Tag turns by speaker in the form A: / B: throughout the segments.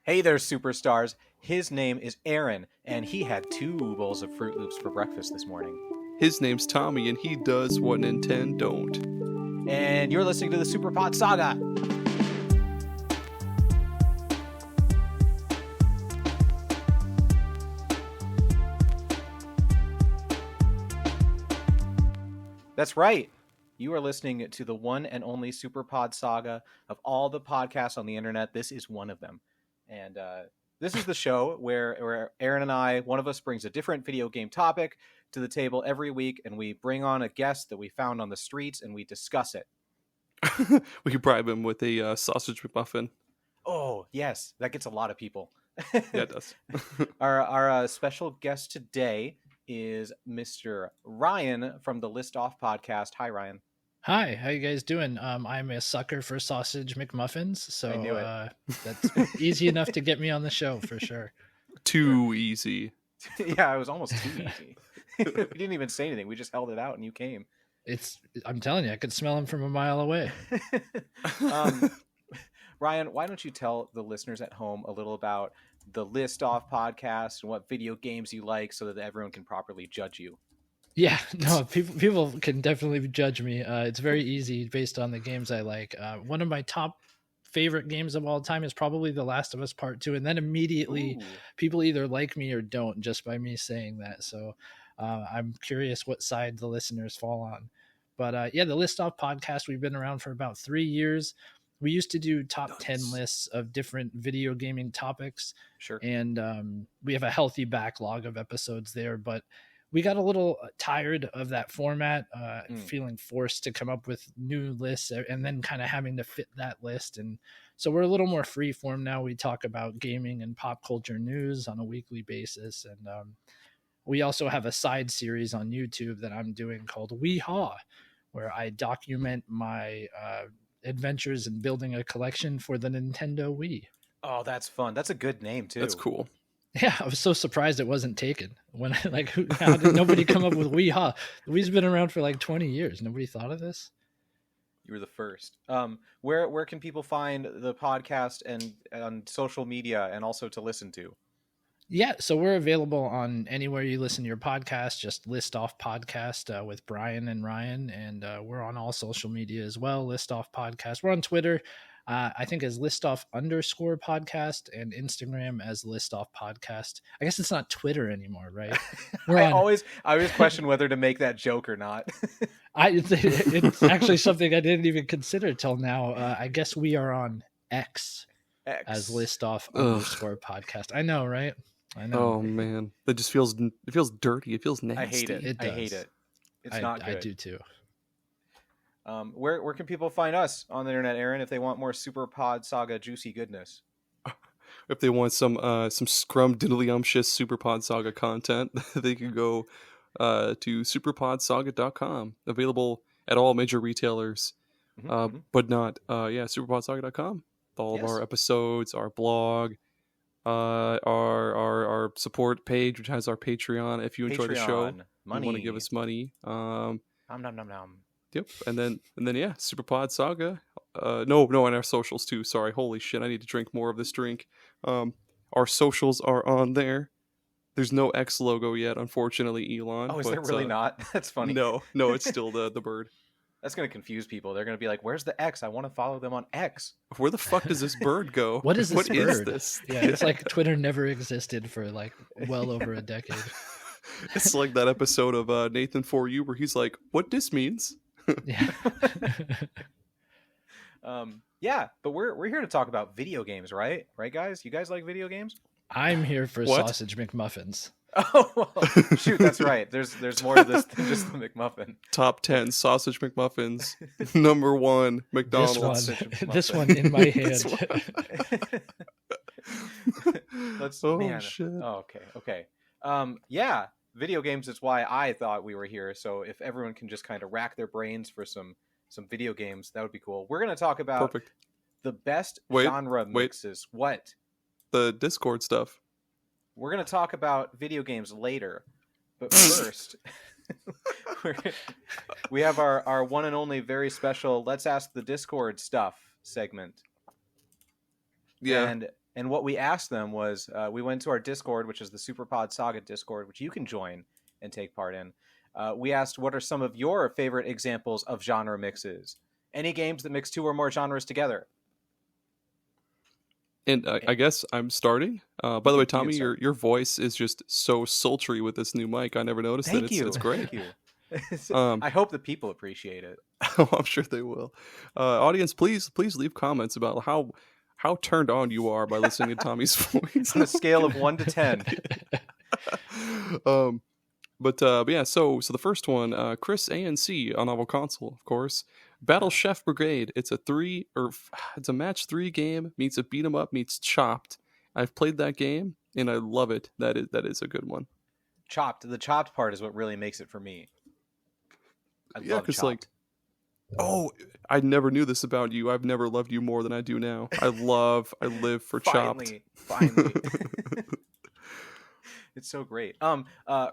A: Hey there, superstars. His name is Aaron, and he had 2 bowls of Fruit Loops for breakfast this morning.
B: His name's Tommy, and he does what Nintendo don't.
A: And you're listening to the SuperPod Saga. That's right. You are listening to the one and only SuperPod Saga. Of all the podcasts on the internet, this is one of them. And this is the show where Aaron and I, one of us brings a different video game topic to the table every week, and we bring on a guest that we found on the streets, and we discuss it.
B: We could bribe him with a sausage McMuffin.
A: Oh, yes. That gets a lot of people.
B: Yeah, it does.
A: Our special guest today is Mr. Ryan from the List Off podcast. Hi, Ryan.
C: Hi, how you guys doing? I'm a sucker for sausage McMuffins, so
A: I knew it.
C: That's easy enough to get me on the show for sure.
B: Too easy.
A: Yeah, it was almost too easy. We didn't even say anything. We just held it out and you came.
C: I'm telling you, I could smell them from a mile away.
A: Ryan, why don't you tell the listeners at home a little about the List Off podcast and what video games you like so that everyone can properly judge you?
C: Yeah, no, people can definitely judge me. It's very easy based on the games I like. One of my top favorite games of all time is probably The Last of Us Part 2, and then immediately people either like me or don't just by me saying that. So I'm curious what side the listeners fall on. But yeah, the List Off podcast, we've been around for about 3 years. We used to do top 10 lists of different video gaming topics.
A: Sure.
C: And we have a healthy backlog of episodes there, but we got a little tired of that format, feeling forced to come up with new lists and then kind of having to fit that list. And so we're a little more free form now. We talk about gaming and pop culture news on a weekly basis. And we also have a side series on YouTube that I'm doing called Weehaw, where I document my adventures in building a collection for the Nintendo Wii.
A: Oh, that's fun. That's a good name, too.
B: That's cool.
C: Yeah, I was so surprised it wasn't taken. When how did nobody come up with Weehaw? The Wii's been around for like 20 years. Nobody thought of this.
A: You were the first. Where can people find the podcast and on social media and also to listen to?
C: Yeah, so we're available on anywhere you listen to your podcast. Just List Off Podcast with Brian and Ryan, and we're on all social media as well. List Off Podcast. We're on Twitter. I think as listoff_podcast and Instagram as Listoff podcast. I guess it's not Twitter anymore, right?
A: I always question whether to make that joke or not.
C: It's actually something I didn't even consider till now. I guess we are on X. As Listoff_podcast. I know, right? I know.
B: Oh man, it just feels dirty. It feels nasty.
A: I hate it. I hate it. It's not good.
C: I do too.
A: Where can people find us on the internet, Aaron, if they want more SuperPod Saga juicy goodness?
B: If they want some scrum-diddly-umptious SuperPod Saga content, they can go to superpodsaga.com. Available at all major retailers, but not superpodsaga.com. All of our episodes, our blog, our support page, which has our Patreon. If you enjoy the show, you want to give us money.
A: Nom nom nom nom.
B: Yep, and then SuperPod Saga. No, and our socials too. Sorry, holy shit, I need to drink more of this drink. Our socials are on there. There's no X logo yet, unfortunately, Elon.
A: Oh, is there really not? That's funny.
B: No, it's still the bird.
A: That's going to confuse people. They're going to be like, where's the X? I want to follow them on X.
B: Where the fuck does this bird go?
C: What is this bird?
B: Is this?
C: Yeah, it's like Twitter never existed for like well over a decade.
B: It's like that episode of Nathan For You where he's like, what this means?
C: Yeah.
A: Yeah, but we're here to talk about video games, right? Right, guys? You guys like video games?
C: I'm here for sausage McMuffins.
A: Oh, well, shoot, that's right. There's more to this than just the McMuffin.
B: Top 10 sausage McMuffins. Number 1, McDonald's.
C: This one in my hand.
B: Shit.
A: Oh, okay. Yeah, video games is why I thought we were here. So if everyone can just kind of rack their brains for some video games, that would be cool. We're going to talk about the best genre mixes. What?
B: The Discord stuff.
A: We're going to talk about video games later, but first, we have our one and only very special Let's Ask the Discord stuff segment.
B: Yeah.
A: And what we asked them was, we went to our Discord, which is the SuperPod Saga Discord, which you can join and take part in. We asked, what are some of your favorite examples of genre mixes? Any games that mix 2 or more genres together?
B: And I guess I'm starting. By the way, Tommy, your voice is just so sultry with this new mic. I never noticed it. It's great.
A: Thank you. I hope the people appreciate it.
B: I'm sure they will. Audience, please leave comments about how turned on you are by listening to Tommy's voice
A: on a scale of 1 to 10.
B: But yeah, so the first one, Chris ANC on Novel Console, of course. Battle Chef Brigade. It's a match 3 game meets a beat 'em up meets Chopped. I've played that game and I love it. That is a good one.
A: Chopped. The chopped part is what really makes it for me. I love Chopped.
B: I never knew this about you. I've never loved you more than I do now. I live for Chopped.
A: Finally. It's so great.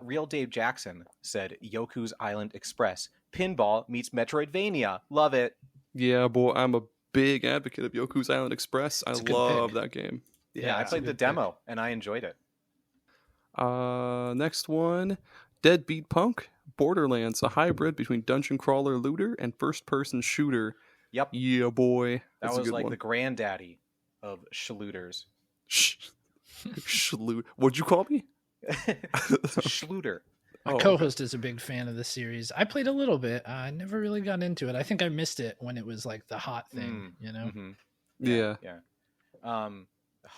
A: Real Dave Jackson said Yoku's Island Express. Pinball meets Metroidvania. Love it.
B: Yeah, boy, I'm a big advocate of Yoku's Island Express. I love that game.
A: Yeah, I played the demo and I enjoyed it.
B: Next one, Deadbeat Punk. Borderlands, a hybrid between dungeon crawler looter and first-person shooter.
A: Yep.
B: Yeah, boy.
A: That was like the granddaddy of shlooters.
B: What'd you call me?
A: Schluter.
C: My co-host is a big fan of the series. I played a little bit. I never really got into it. I think I missed it when it was like the hot thing, you know?
B: Mm-hmm.
A: Yeah.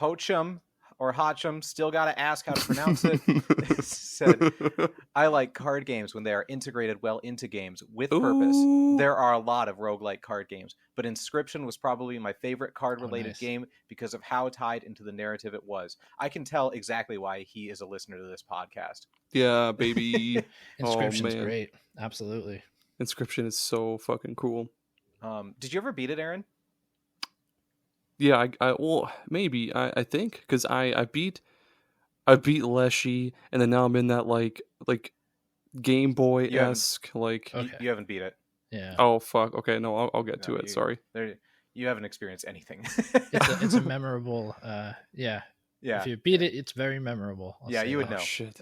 A: Hochum or Hotchum, still got to ask how to pronounce it. Said, I like card games when they are integrated well into games with purpose. There are a lot of roguelike card games, but Inscription was probably my favorite card-related game because of how tied into the narrative it was. I can tell exactly why he is a listener to this podcast.
B: Yeah, baby.
C: Inscription's great. Absolutely.
B: Inscription is so fucking cool.
A: Did you ever beat it, Aaron?
B: Yeah, maybe I think because I beat Leshy, and then now I'm in that like Game Boy-esque
A: you haven't beat it.
C: Yeah.
B: Oh fuck. Okay, no, I'll get to it. Sorry.
A: You haven't experienced anything.
C: it's a memorable. Yeah. If you beat it, it's very memorable.
A: You would know.
B: Shit.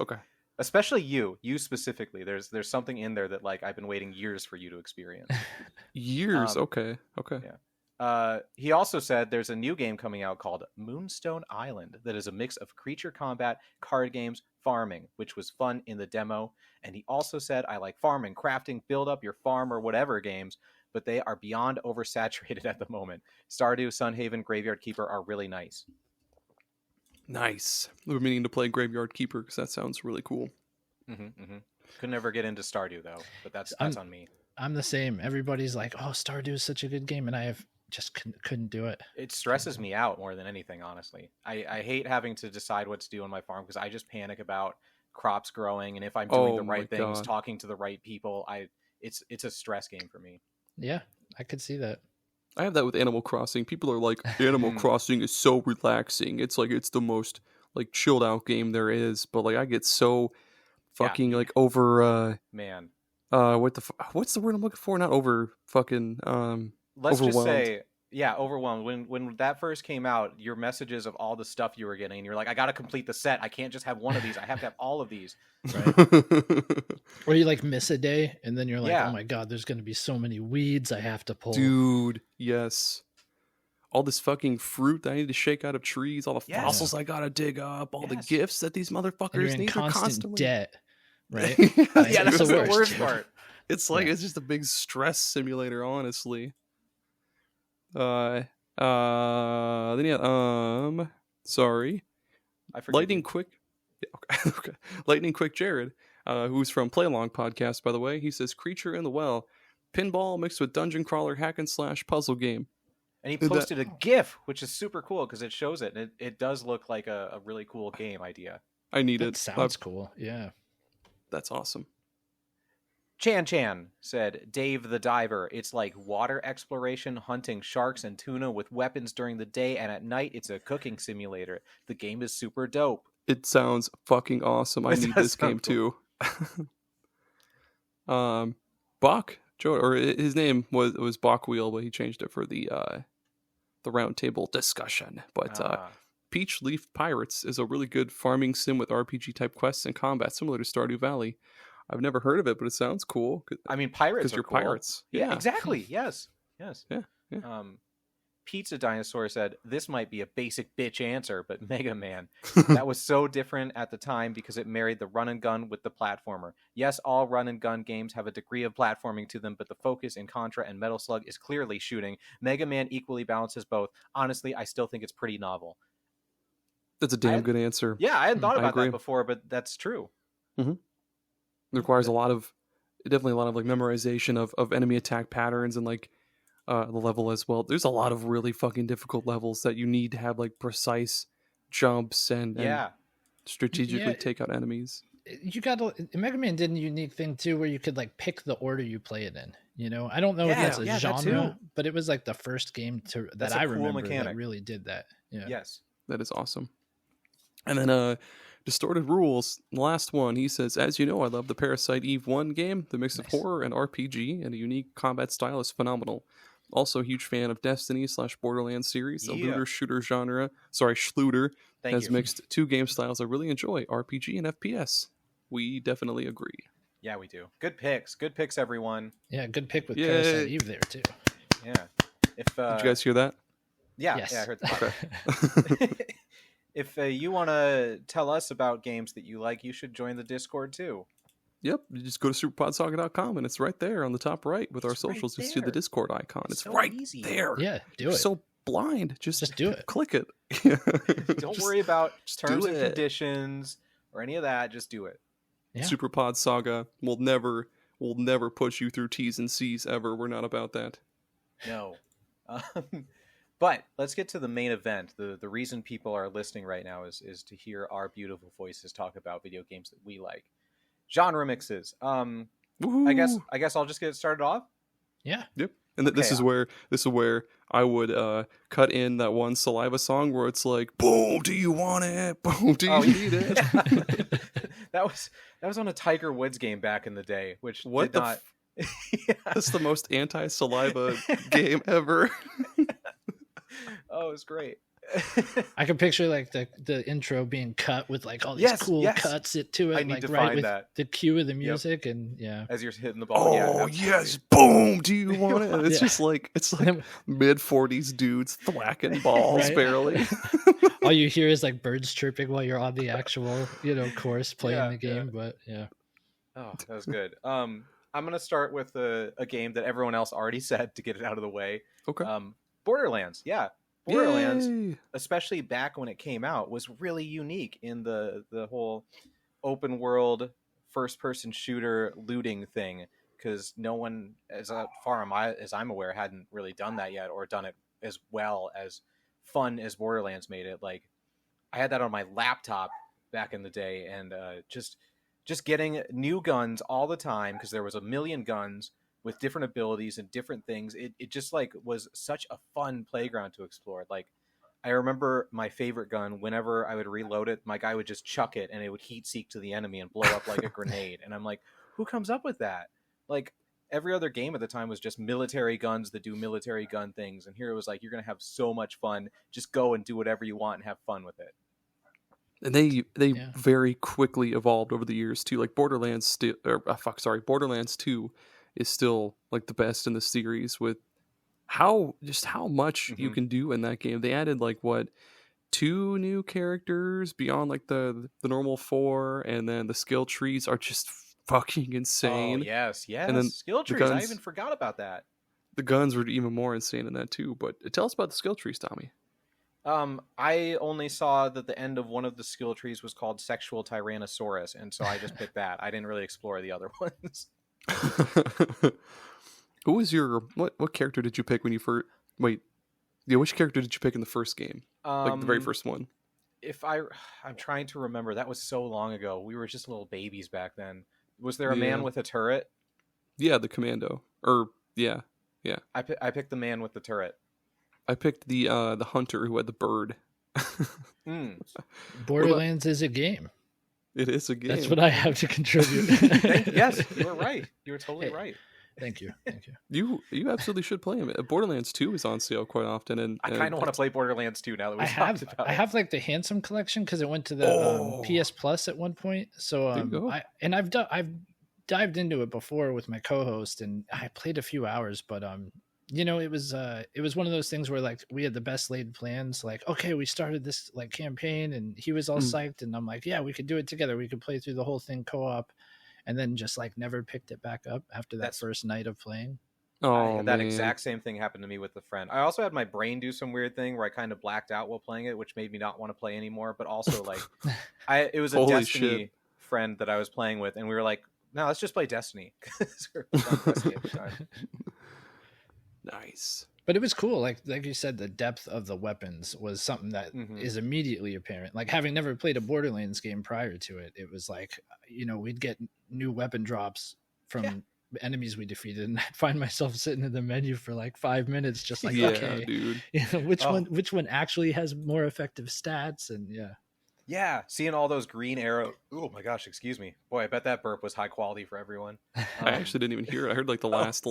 B: Okay.
A: Especially you specifically. There's something in there that like I've been waiting years for you to experience.
B: Years. Okay.
A: Yeah. He also said there's a new game coming out called Moonstone Island that is a mix of creature combat, card games, farming, which was fun in the demo. And he also said, I like farming, crafting, build up your farm or whatever games, but they are beyond oversaturated at the moment. Stardew, Sunhaven, Graveyard Keeper are really nice.
B: Nice. We're meaning to play Graveyard Keeper because that sounds really cool.
A: Could never get into Stardew though, but that's on me.
C: I'm the same. Everybody's like, "Oh, Stardew is such a good game," and I just couldn't do it.
A: It stresses me out more than anything, honestly. I hate having to decide what to do on my farm because I just panic about crops growing, and if I'm doing the right things, talking to the right people, it's a stress game for me.
C: Yeah, I could see that.
B: I have that with Animal Crossing. People are like, Animal Crossing is so relaxing. It's like it's the most like chilled out game there is, but like I get so fucking like over
A: man.
B: What's the word I'm looking for? Not over fucking
A: Let's
B: overwhelmed.
A: Just say overwhelmed. When that first came out, your messages of all the stuff you were getting, and you're like, I gotta complete the set. I can't just have one of these. I have to have all of these. Right?
C: Or you like miss a day, and then you're like, oh my god, there's gonna be so many weeds I have to pull.
B: Dude, yes. All this fucking fruit that I need to shake out of trees, all the fossils I gotta dig up, all the gifts that these motherfuckers need.
C: Constant debt, right?
A: That's the worst part.
B: It's like it's just a big stress simulator, honestly. Sorry. Lightning Quick. Yeah, okay. Lightning Quick Jared, who's from Play Along Podcast, by the way. He says Creature in the Well, pinball mixed with dungeon crawler hack and slash puzzle game.
A: And he posted a GIF, which is super cool because it shows it. And it does look like a really cool game idea.
B: I need it.
C: Sounds cool. Yeah.
B: That's awesome.
A: Chan said, Dave the Diver. It's like water exploration, hunting sharks and tuna with weapons during the day, and at night it's a cooking simulator. The game is super dope.
B: It sounds fucking awesome. I need this game too. Bach, or his name was Bach Wheel, but he changed it for the the roundtable discussion. But
A: Ah.
B: Peach Leaf Pirates is a really good farming sim with RPG type quests and combat, similar to Stardew Valley. I've never heard of it, but it sounds cool.
A: I mean, pirates
B: because
A: are
B: you're
A: cool.
B: pirates.
A: Yeah,
B: Yeah,
A: exactly. Yes. Yes.
B: yeah.
A: Pizza Dinosaur said, this might be a basic bitch answer, but Mega Man. That was so different at the time because it married the run and gun with the platformer. Yes, all run and gun games have a degree of platforming to them, but the focus in Contra and Metal Slug is clearly shooting. Mega Man equally balances both. Honestly, I still think it's pretty novel.
B: That's a damn good answer.
A: Yeah, I hadn't thought about
B: agree.
A: that before, but that's true.
B: Mm-hmm. It requires definitely a lot of like memorization of enemy attack patterns and like the level as well. There's a lot of really fucking difficult levels that you need to have like precise jumps and strategically take out enemies.
C: You got Mega Man did a unique thing too, where you could like pick the order you play it in. You know, I don't know if that's a genre, but it was like the first game that I remember that really did that. Yeah.
A: Yes,
B: that is awesome. And then Distorted Rules, the last one, he says, as you know, I love the Parasite Eve 1 game. The mix of horror and RPG and a unique combat style is phenomenal. Also a huge fan of Destiny/Borderlands series. The looter shooter genre, Schluter, has mixed two game styles I really enjoy, RPG and FPS. We definitely agree.
A: Yeah, we do. Good picks, everyone.
C: Yeah, good pick with Parasite Eve there too.
A: Yeah.
B: Did you guys hear that?
A: Yeah,
C: yes.
A: I heard that. If you want to tell us about games that you like, you should join the Discord too.
B: Yep, you just go to superpodsaga.com and it's right there on the top right with our socials. You see the Discord icon. It's so right easy. There.
C: Yeah, do
B: You're
C: it.
B: So blind. Just
C: do it.
B: Click it.
A: Don't worry about terms and conditions or any of that. Just do it.
C: Yeah.
B: SuperPod Saga will never push you through T's and C's ever. We're not about that.
A: No. But let's get to the main event. The reason people are listening right now is to hear our beautiful voices talk about video games that we like. Genre mixes. I guess I'll just get started off.
C: Yeah.
B: Yep. And this is where I would cut in that one Saliva song where it's like, boom, do you want it? Boom, do you need it?
A: That was on a Tiger Woods game back in the day, which
B: what
A: did not.
B: That's the most anti-Saliva game ever.
A: Oh, it was great.
C: I can picture like the intro being cut with like all these cool cuts to it.
A: I need
C: like
A: to
C: right
A: find
C: with
A: that.
C: the cue of the music and
A: as you're hitting the ball.
B: Oh yes, boom! Do you want it? It's just like mid-40s dudes thwacking balls barely.
C: All you hear is like birds chirping while you're on the actual course playing the game. But
A: oh, that was good. I'm gonna start with a game that everyone else already said to get it out of the way.
B: Okay.
A: Borderlands, Borderlands,
B: Yay!
A: especially back when it came out, was really unique in the whole open world first person shooter looting thing, because no one, as far as I'm aware, hadn't really done that yet or done it as well as fun as Borderlands made it. Like, I had that on my laptop back in the day, and just getting new guns all the time, because there was a million guns with different abilities and different things. It just like was such a fun playground to explore. Like, I remember my favorite gun, whenever I would reload it, my guy would just chuck it and it would heat seek to the enemy and blow up like a grenade. And I'm like, who comes up with that? Like, every other game at the time was just military guns that do military gun things. And here it was like, you're going to have so much fun. Just go and do whatever you want and have fun with it.
B: And they very quickly evolved over the years too. Like Borderlands Borderlands 2 is still like the best in the series with how much you can do in that game. They added like 2 new characters beyond like the normal 4, and then the skill trees are just fucking insane.
A: Oh, yes.
B: And then
A: skill trees, I even forgot about that.
B: The guns were even more insane in that too. But tell us about the skill trees, Tommy.
A: I only saw that the end of one of the skill trees was called Sexual Tyrannosaurus, and so I just picked that. I didn't really explore the other ones.
B: Who was your what character did you pick when you first which character did you pick in the first game, like the very first one?
A: I'm trying to remember. That was so long ago. We were just little babies back then. Was there a man with a turret?
B: Yeah, the commando. I
A: picked the man with the turret.
B: I picked the hunter who had the bird.
C: Borderlands is a game.
B: It is a game.
C: That's what I have to contribute.
A: Yes, you were right. You were totally right.
C: Thank you. Thank you.
B: You absolutely should play them. Borderlands 2 is on sale quite often, and
A: I kind of want to play Borderlands 2 now that we talked about it.
C: I have like the Handsome collection because it went to the PS Plus at one point. So
B: there you go.
C: I've dived into it before with my co-host, and I played a few hours, but you know, it was one of those things where like we had the best laid plans. Like, okay, we started this like campaign, and he was all psyched, and I'm like, yeah, we could do it together. We could play through the whole thing co-op, and then just like never picked it back up after that first night of playing.
B: Oh,
A: that exact same thing happened to me with a friend. I also had my brain do some weird thing where I kind of blacked out while playing it, which made me not want to play anymore. But also, like, it was a
B: Holy
A: Destiny
B: shit.
A: friend that I was playing with, and we were like, "No, let's just play Destiny." 'Cause we were playing Destiny at the time.
B: Nice.
C: But it was cool. Like you said, the depth of the weapons was something that is immediately apparent. Like having never played a Borderlands game prior to it, it was like, you know, we'd get new weapon drops from enemies we defeated, and I'd find myself sitting in the menu for like 5 minutes, just like, okay,
B: dude.
C: You know, which one actually has more effective stats, and
A: yeah, seeing all those green arrows. Oh my gosh, excuse me, boy, I bet that burp was high quality for everyone.
B: I actually didn't even hear it. I heard like the last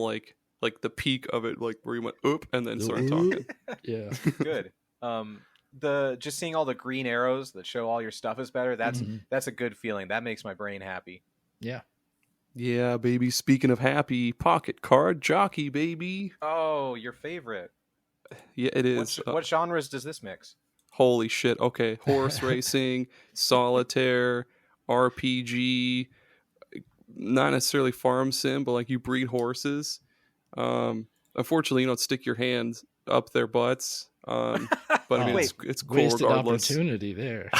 B: like the peak of it, like where you went oop and then started talking.
C: Yeah,
A: good. The just seeing all the green arrows that show all your stuff is better. That's a good feeling. That makes my brain happy.
B: Yeah, baby. Speaking of happy, pocket card Jockey, baby.
A: Oh, your favorite.
B: Yeah, it is.
A: What genres does this mix?
B: Holy shit. Okay, horse racing, solitaire, RPG, not necessarily farm sim, but like you breed horses. Unfortunately, you don't stick your hands up their butts. But I mean, it's cool
C: wasted
B: regardless.
C: Opportunity there.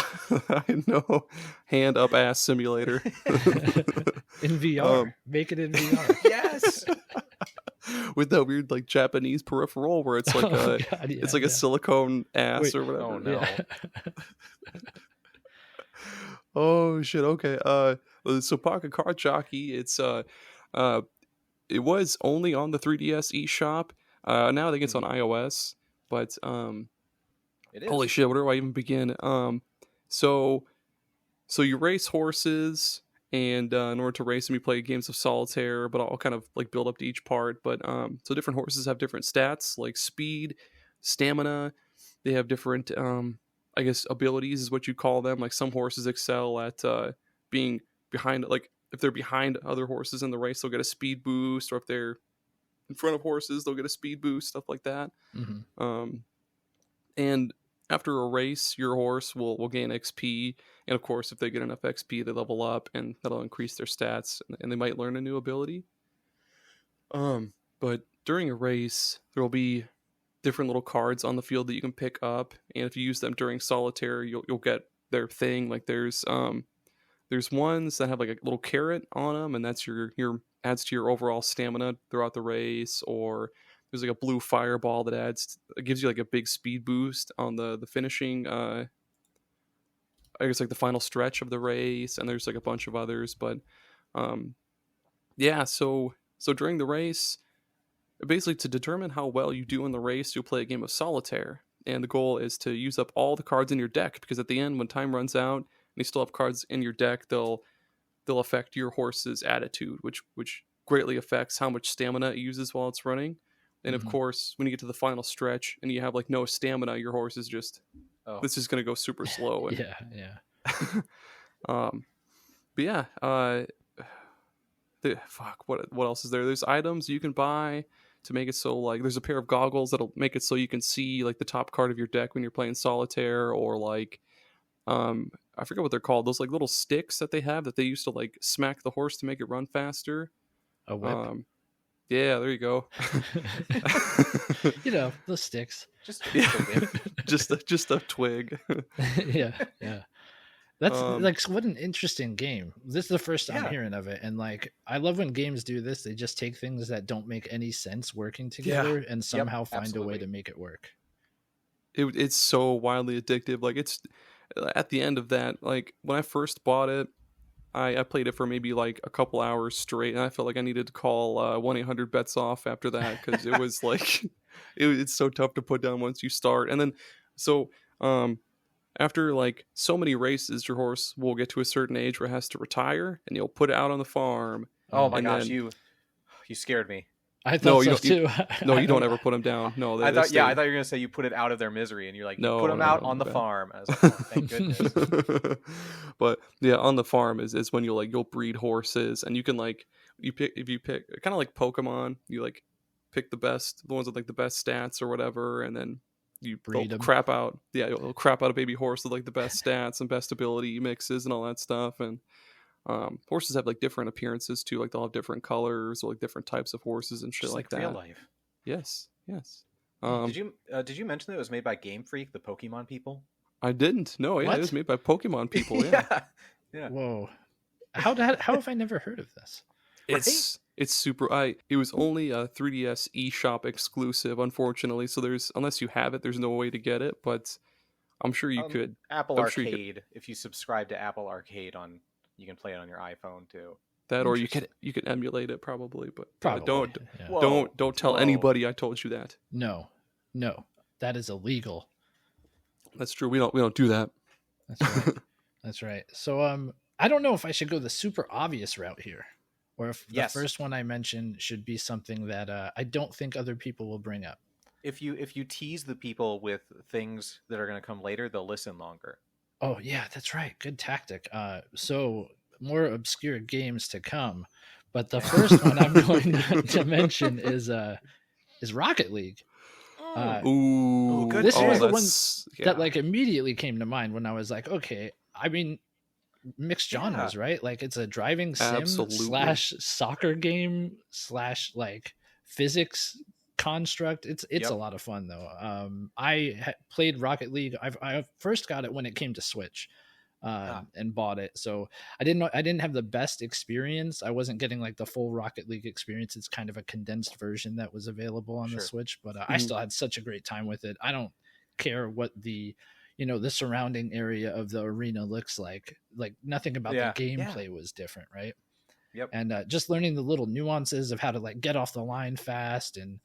B: I know. Hand up ass simulator
C: in VR. Make it in VR.
A: Yes.
B: With that weird like Japanese peripheral where it's like a silicone ass or whatever.
A: Oh no.
B: Oh shit. Okay. So Pocket Card Jockey. It's it was only on the 3DS eShop. Now I think it's on iOS. But
A: it is.
B: Holy shit, where do I even begin? So you race horses, and in order to race them, you play games of solitaire, but I'll kind of like build up to each part. But so different horses have different stats, like speed, stamina. They have different, I guess, abilities is what you call them. Like some horses excel at being behind, like if they're behind other horses in the race, they'll get a speed boost, or if they're in front of horses, they'll get a speed boost, stuff like that. And after a race, your horse will gain XP, and of course, if they get enough XP, they level up, and that'll increase their stats, and they might learn a new ability. But during a race, there will be different little cards on the field that you can pick up, and if you use them during solitaire, you'll get their thing. Like there's ones that have like a little carrot on them, and that's your adds to your overall stamina throughout the race. Or there's like a blue fireball that gives you like a big speed boost on the finishing, I guess like the final stretch of the race. And there's like a bunch of others, but so during the race, basically to determine how well you do in the race, you'll play a game of solitaire, and the goal is to use up all the cards in your deck, because at the end, when time runs out and you still have cards in your deck, they'll affect your horse's attitude, which greatly affects how much stamina it uses while it's running. And of course, when you get to the final stretch and you have like no stamina, your horse is just this is going to go super slow. And, but yeah, what else is there? There's items you can buy to make it so, like, there's a pair of goggles that'll make it so you can see like the top card of your deck when you're playing solitaire, or like I forget what they're called, those like little sticks that they have that they used to like smack the horse to make it run faster.
C: A whip.
B: Yeah, there you go.
C: You know, the sticks.
A: Just a whip.
B: just a twig.
C: Yeah. That's like, what an interesting game. This is the first I'm hearing of it, and like I love when games do this. They just take things that don't make any sense working together and somehow find a way to make it work.
B: It's so wildly addictive. Like, it's at the end of that, like when I first bought it, I played it for maybe like a couple hours straight, and I felt like I needed to call 1-800-BETS off after that, because it was like it's so tough to put down once you start. And then after like so many races, your horse will get to a certain age where it has to retire, and you'll put it out on the farm.
A: Oh my gosh, you You scared me.
C: I
B: No,
C: thought
B: you
C: so too.
B: No, you don't ever put them down. No,
A: I thought
B: stay.
A: I thought you were gonna say you put it out of their misery, and you're like, you
B: No,
A: put them
B: no,
A: out
B: no,
A: on
B: my
A: the
B: bad.
A: farm. I was like, oh, thank goodness.
B: But yeah, on the farm is when you'll breed horses, and you can like you pick kind of like Pokemon. You like pick the ones with like the best stats or whatever, and then
C: Breed 'em.
B: you'll crap out a baby horse with like the best stats and best ability mixes and all that stuff. And horses have like different appearances too, like they'll have different colors or like different types of horses and shit
A: Just
B: like
A: like real
B: that.
A: life.
B: Yes.
A: Did you mention that it was made by Game Freak, the Pokemon people?
B: I didn't. No, yeah,
C: What?
B: it was made by Pokemon people. Yeah.
A: Yeah.
C: Whoa. How have I never heard of this?
B: It's super. It was only a 3DS eShop exclusive, unfortunately. So unless you have it, there's no way to get it. But I'm sure you could.
A: Apple
B: I'm sure you
A: Arcade. If you subscribe to Apple Arcade you can play it on your iPhone too.
B: That, or you could emulate it probably. But
C: Probably. Yeah.
A: Whoa.
B: don't tell
A: Whoa.
B: anybody I told you that.
C: No, that is illegal.
B: That's true. We don't do that.
C: That's right. That's right. So I don't know if I should go the super obvious route here, or if
A: Yes.
C: the first one I mentioned should be something that I don't think other people will bring up.
A: If you tease the people with things that are going to come later, they'll listen longer.
C: Oh yeah, that's right. Good tactic. So more obscure games to come, but the first one I'm going to mention is Rocket League.
B: Ooh,
A: good
C: This was the one
B: that's-
C: that like immediately came to mind when I was like, okay, I mean, mixed genres, right? Like it's a driving sim
B: Absolutely.
C: / soccer game / like physics construct. It's
A: Yep.
C: a lot of fun though. I played Rocket League. I first got it when it came to Switch. And bought it. So I didn't have the best experience. I wasn't getting like the full Rocket League experience. It's kind of a condensed version that was available on the Switch, but I still had such a great time with it. I don't care what the surrounding area of the arena looks like nothing about the gameplay was different, right?
A: Yep.
C: And just learning the little nuances of how to like get off the line fast and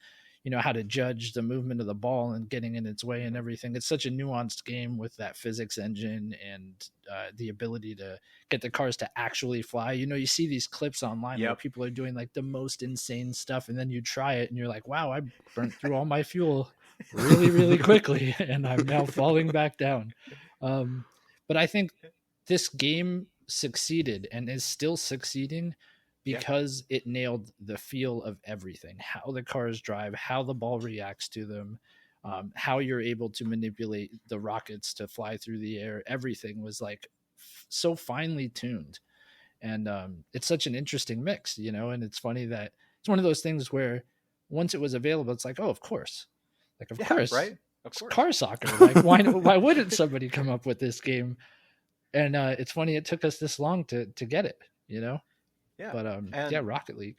C: how to judge the movement of the ball and getting in its way and everything. It's such a nuanced game with that physics engine and the ability to get the cars to actually fly. You see these clips online where people are doing like the most insane stuff, and then you try it and you're like, wow, I burnt through all my fuel really, really quickly and I'm now falling back down. But I think this game succeeded and is still succeeding because it nailed the feel of everything, how the cars drive, how the ball reacts to them, how you're able to manipulate the rockets to fly through the air. Everything was like so finely tuned. And it's such an interesting mix, and it's funny that it's one of those things where once it was available, it's like, oh, of course. Like, of course,
A: right? Of course.
C: Car soccer. Like, why wouldn't somebody come up with this game? And it's funny it took us this long to get it, Yeah. But Rocket League.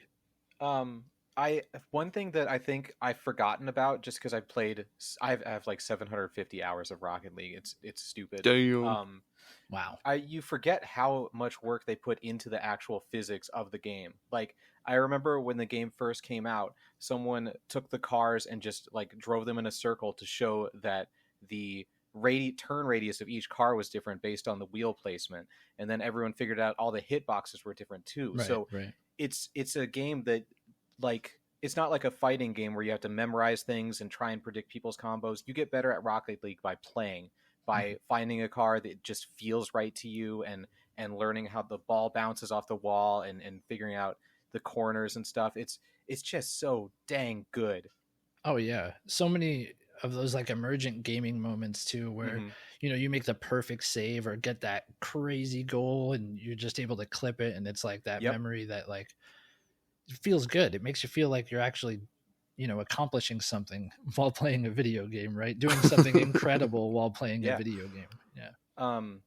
A: One thing that I think I've forgotten about just because I have like 750 hours of Rocket League. It's stupid.
B: Damn.
C: Wow.
A: You forget how much work they put into the actual physics of the game. Like, I remember when the game first came out, someone took the cars and just like drove them in a circle to show that the turn radius of each car was different based on the wheel placement, and then everyone figured out all the hitboxes were different too. It's a game that, like, it's not like a fighting game where you have to memorize things and try and predict people's combos. You get better at Rocket League by playing, by finding a car that just feels right to you, and learning how the ball bounces off the wall and figuring out the corners and stuff. It's just so dang good.
C: Oh yeah, so many of those like emergent gaming moments too, where you make the perfect save or get that crazy goal and you're just able to clip it, and it's like that memory that like it feels good. It makes you feel like you're actually accomplishing something while playing a video game, right? Doing something incredible while playing a video game.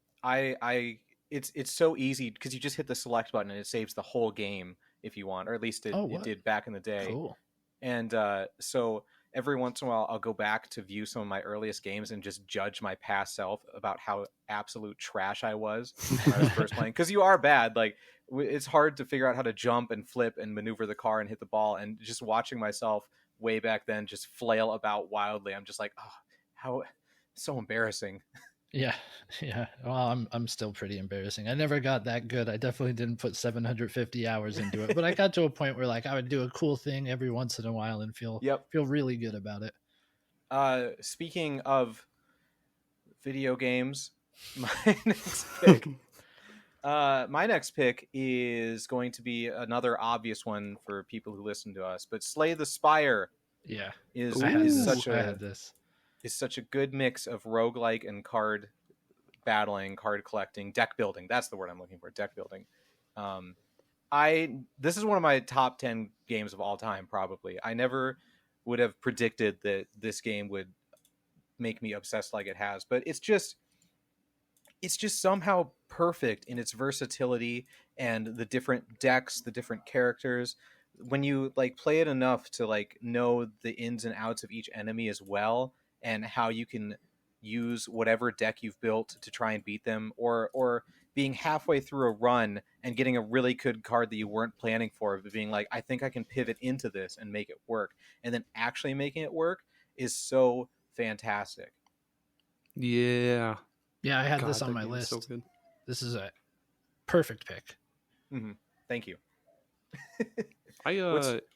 A: It's so easy because you just hit the select button and it saves the whole game if you want, or at least it did back in the day.
C: Cool.
A: And so every once in a while I'll go back to view some of my earliest games and just judge my past self about how absolute trash I was when I was first playing, because you are bad. Like, it's hard to figure out how to jump and flip and maneuver the car and hit the ball, and just watching myself way back then just flail about wildly, I'm just like, oh, how so embarrassing.
C: Yeah, yeah. Well, I'm still pretty embarrassing. I never got that good. I definitely didn't put 750 hours into it, but I got to a point where like I would do a cool thing every once in a while and
A: Yep.
C: feel really good about it.
A: Speaking of video games, my next pick. My next pick is going to be another obvious one for people who listen to us, but Slay the Spire
C: Yeah,
A: is
C: I had
A: is
C: this.
A: such
C: I
A: a
C: had this.
A: is such a good mix of roguelike and card battling, card collecting, deck building. That's the word I'm looking for, deck building. Um, this is one of my top 10 games of all time, probably. I never would have predicted that this game would make me obsessed like it has, but it's just somehow perfect in its versatility and the different decks, the different characters. When you like play it enough to like know the ins and outs of each enemy as well, and how you can use whatever deck you've built to try and beat them, or being halfway through a run and getting a really good card that you weren't planning for, but being like, I think I can pivot into this and make it work, and then actually making it work is so fantastic.
B: Yeah.
C: Yeah, I had
B: God,
C: this on
B: that
C: my
B: game is
C: list.
B: so good.
C: This is a perfect pick.
A: Mm-hmm. Thank you.
B: I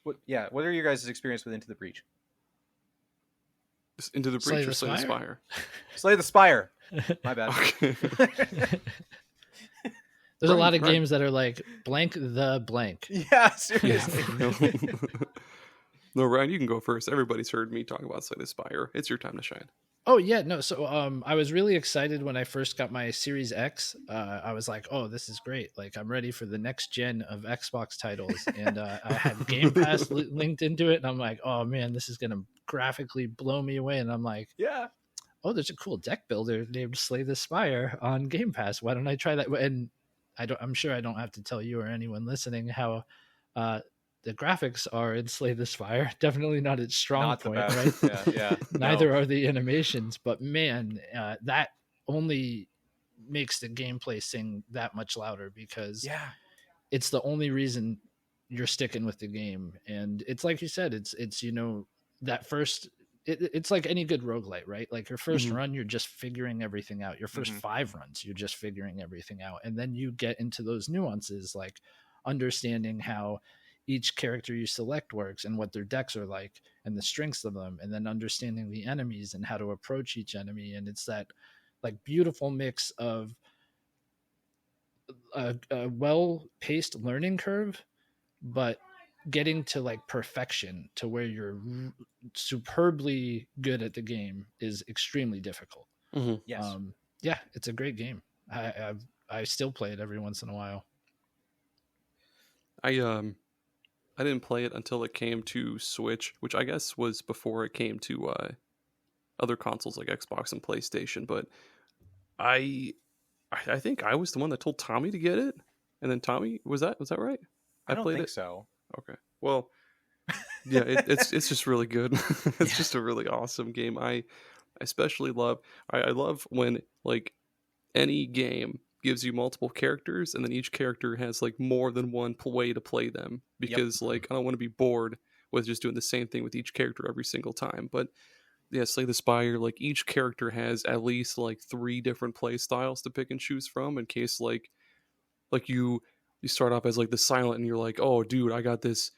A: What are your guys' experience with Into the Breach?
B: Into the
C: Slay
B: Breach
C: the
B: or Slay the
C: Spire?
B: Spire?
A: Slay the Spire. My bad.
B: Okay.
C: There's a lot of
B: Right.
C: games that are like blank the blank.
A: Yeah, seriously.
B: No, Ryan, you can go first. Everybody's heard me talk about Slay the Spire. It's your time to shine.
C: Oh yeah, no. So I was really excited when I first got my Series X. I was like, oh, this is great. Like I'm ready for the next gen of Xbox titles, and I had Game Pass linked into it, and I'm like, oh man, this is gonna graphically blow me away. And I'm like,
A: Yeah.
C: oh, there's a cool deck builder named Slay the Spire on Game Pass. Why don't I try that? And I'm sure I don't have to tell you or anyone listening how the graphics are in Slay the Spire. Definitely not its strong
A: Not
C: point,
A: the
C: right?
A: best. Yeah.
C: Neither are the animations, but man, that only makes the gameplay sing that much louder because
A: Yeah.
C: it's the only reason you're sticking with the game. And it's like you said, it's that first. It's like any good roguelite, right? Like your first run, you're just figuring everything out. Your 1st 5 runs, you're just figuring everything out. And then you get into those nuances, like understanding how each character you select works and what their decks are like and the strengths of them, and then understanding the enemies and how to approach each enemy. And it's that like beautiful mix of a well-paced learning curve, but getting to like perfection to where you're superbly good at the game is extremely difficult.
A: Yes.
C: Yeah, it's a great game. I still play it every once in a while.
B: I didn't play it until it came to Switch, which I guess was before it came to other consoles like Xbox and PlayStation. But I think I was the one that told Tommy to get it, and then Tommy was that right?
A: I don't
B: played
A: think
B: it.
A: so.
B: Okay, well, yeah, it's just really good. It's just a really awesome game. I especially love I love when like any game gives you multiple characters and then each character has like more than one way to play them, because like I don't want to be bored with just doing the same thing with each character every single time. But yeah, Slay the Spire, like each character has at least like 3 different play styles to pick and choose from, in case like you start off as like the silent and you're like, oh dude, I got this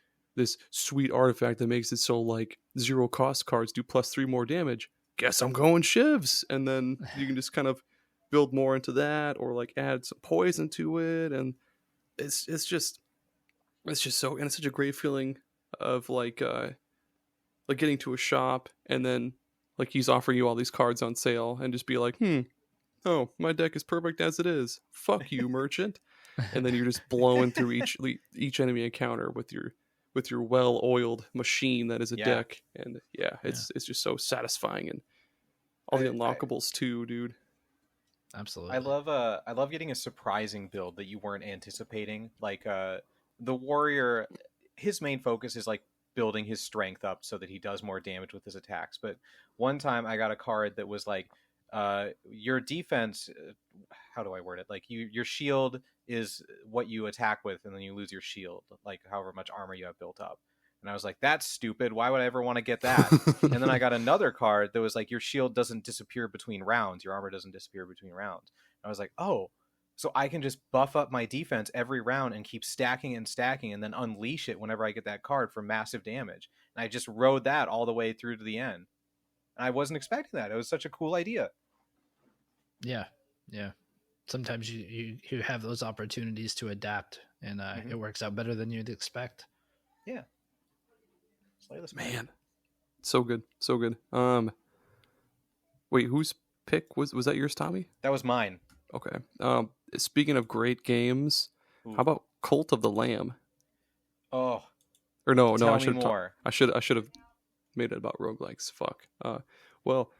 B: sweet artifact that makes it so like 0 cost cards do +3 more damage. Guess I'm going shivs. And then you can just kind of build more into that, or like add some poison to it. And it's just so, and it's such a great feeling of like getting to a shop and then like he's offering you all these cards on sale and just be like, oh, my deck is perfect as it is. Fuck you, merchant. And then you're just blowing through each enemy encounter with your well-oiled machine that is a deck. And it's just so satisfying, and all the unlockables too, dude.
C: Absolutely.
A: I love getting a surprising build that you weren't anticipating. Like the warrior, his main focus is like building his strength up so that he does more damage with his attacks. But one time I got a card that was like your defense, how do I word it? Like your shield is what you attack with, and then you lose your shield, like however much armor you have built up. And I was like, that's stupid. Why would I ever want to get that? And then I got another card that was like, your shield doesn't disappear between rounds. Your armor doesn't disappear between rounds. And I was like, oh, so I can just buff up my defense every round and keep stacking and stacking and then unleash it whenever I get that card for massive damage. And I just rode that all the way through to the end. And I wasn't expecting that. It was such a cool idea.
C: Yeah. Sometimes you have those opportunities to adapt, and it works out better than you'd expect.
A: Yeah.
B: Man, so good. Wait, whose pick was that? Yours, Tommy?
A: That was mine.
B: Okay. Speaking of great games, how about Cult of the Lamb?
A: Oh,
B: or no,
A: tell
B: I
A: me
B: should
A: more.
B: I should have made it about roguelikes. Fuck. Well,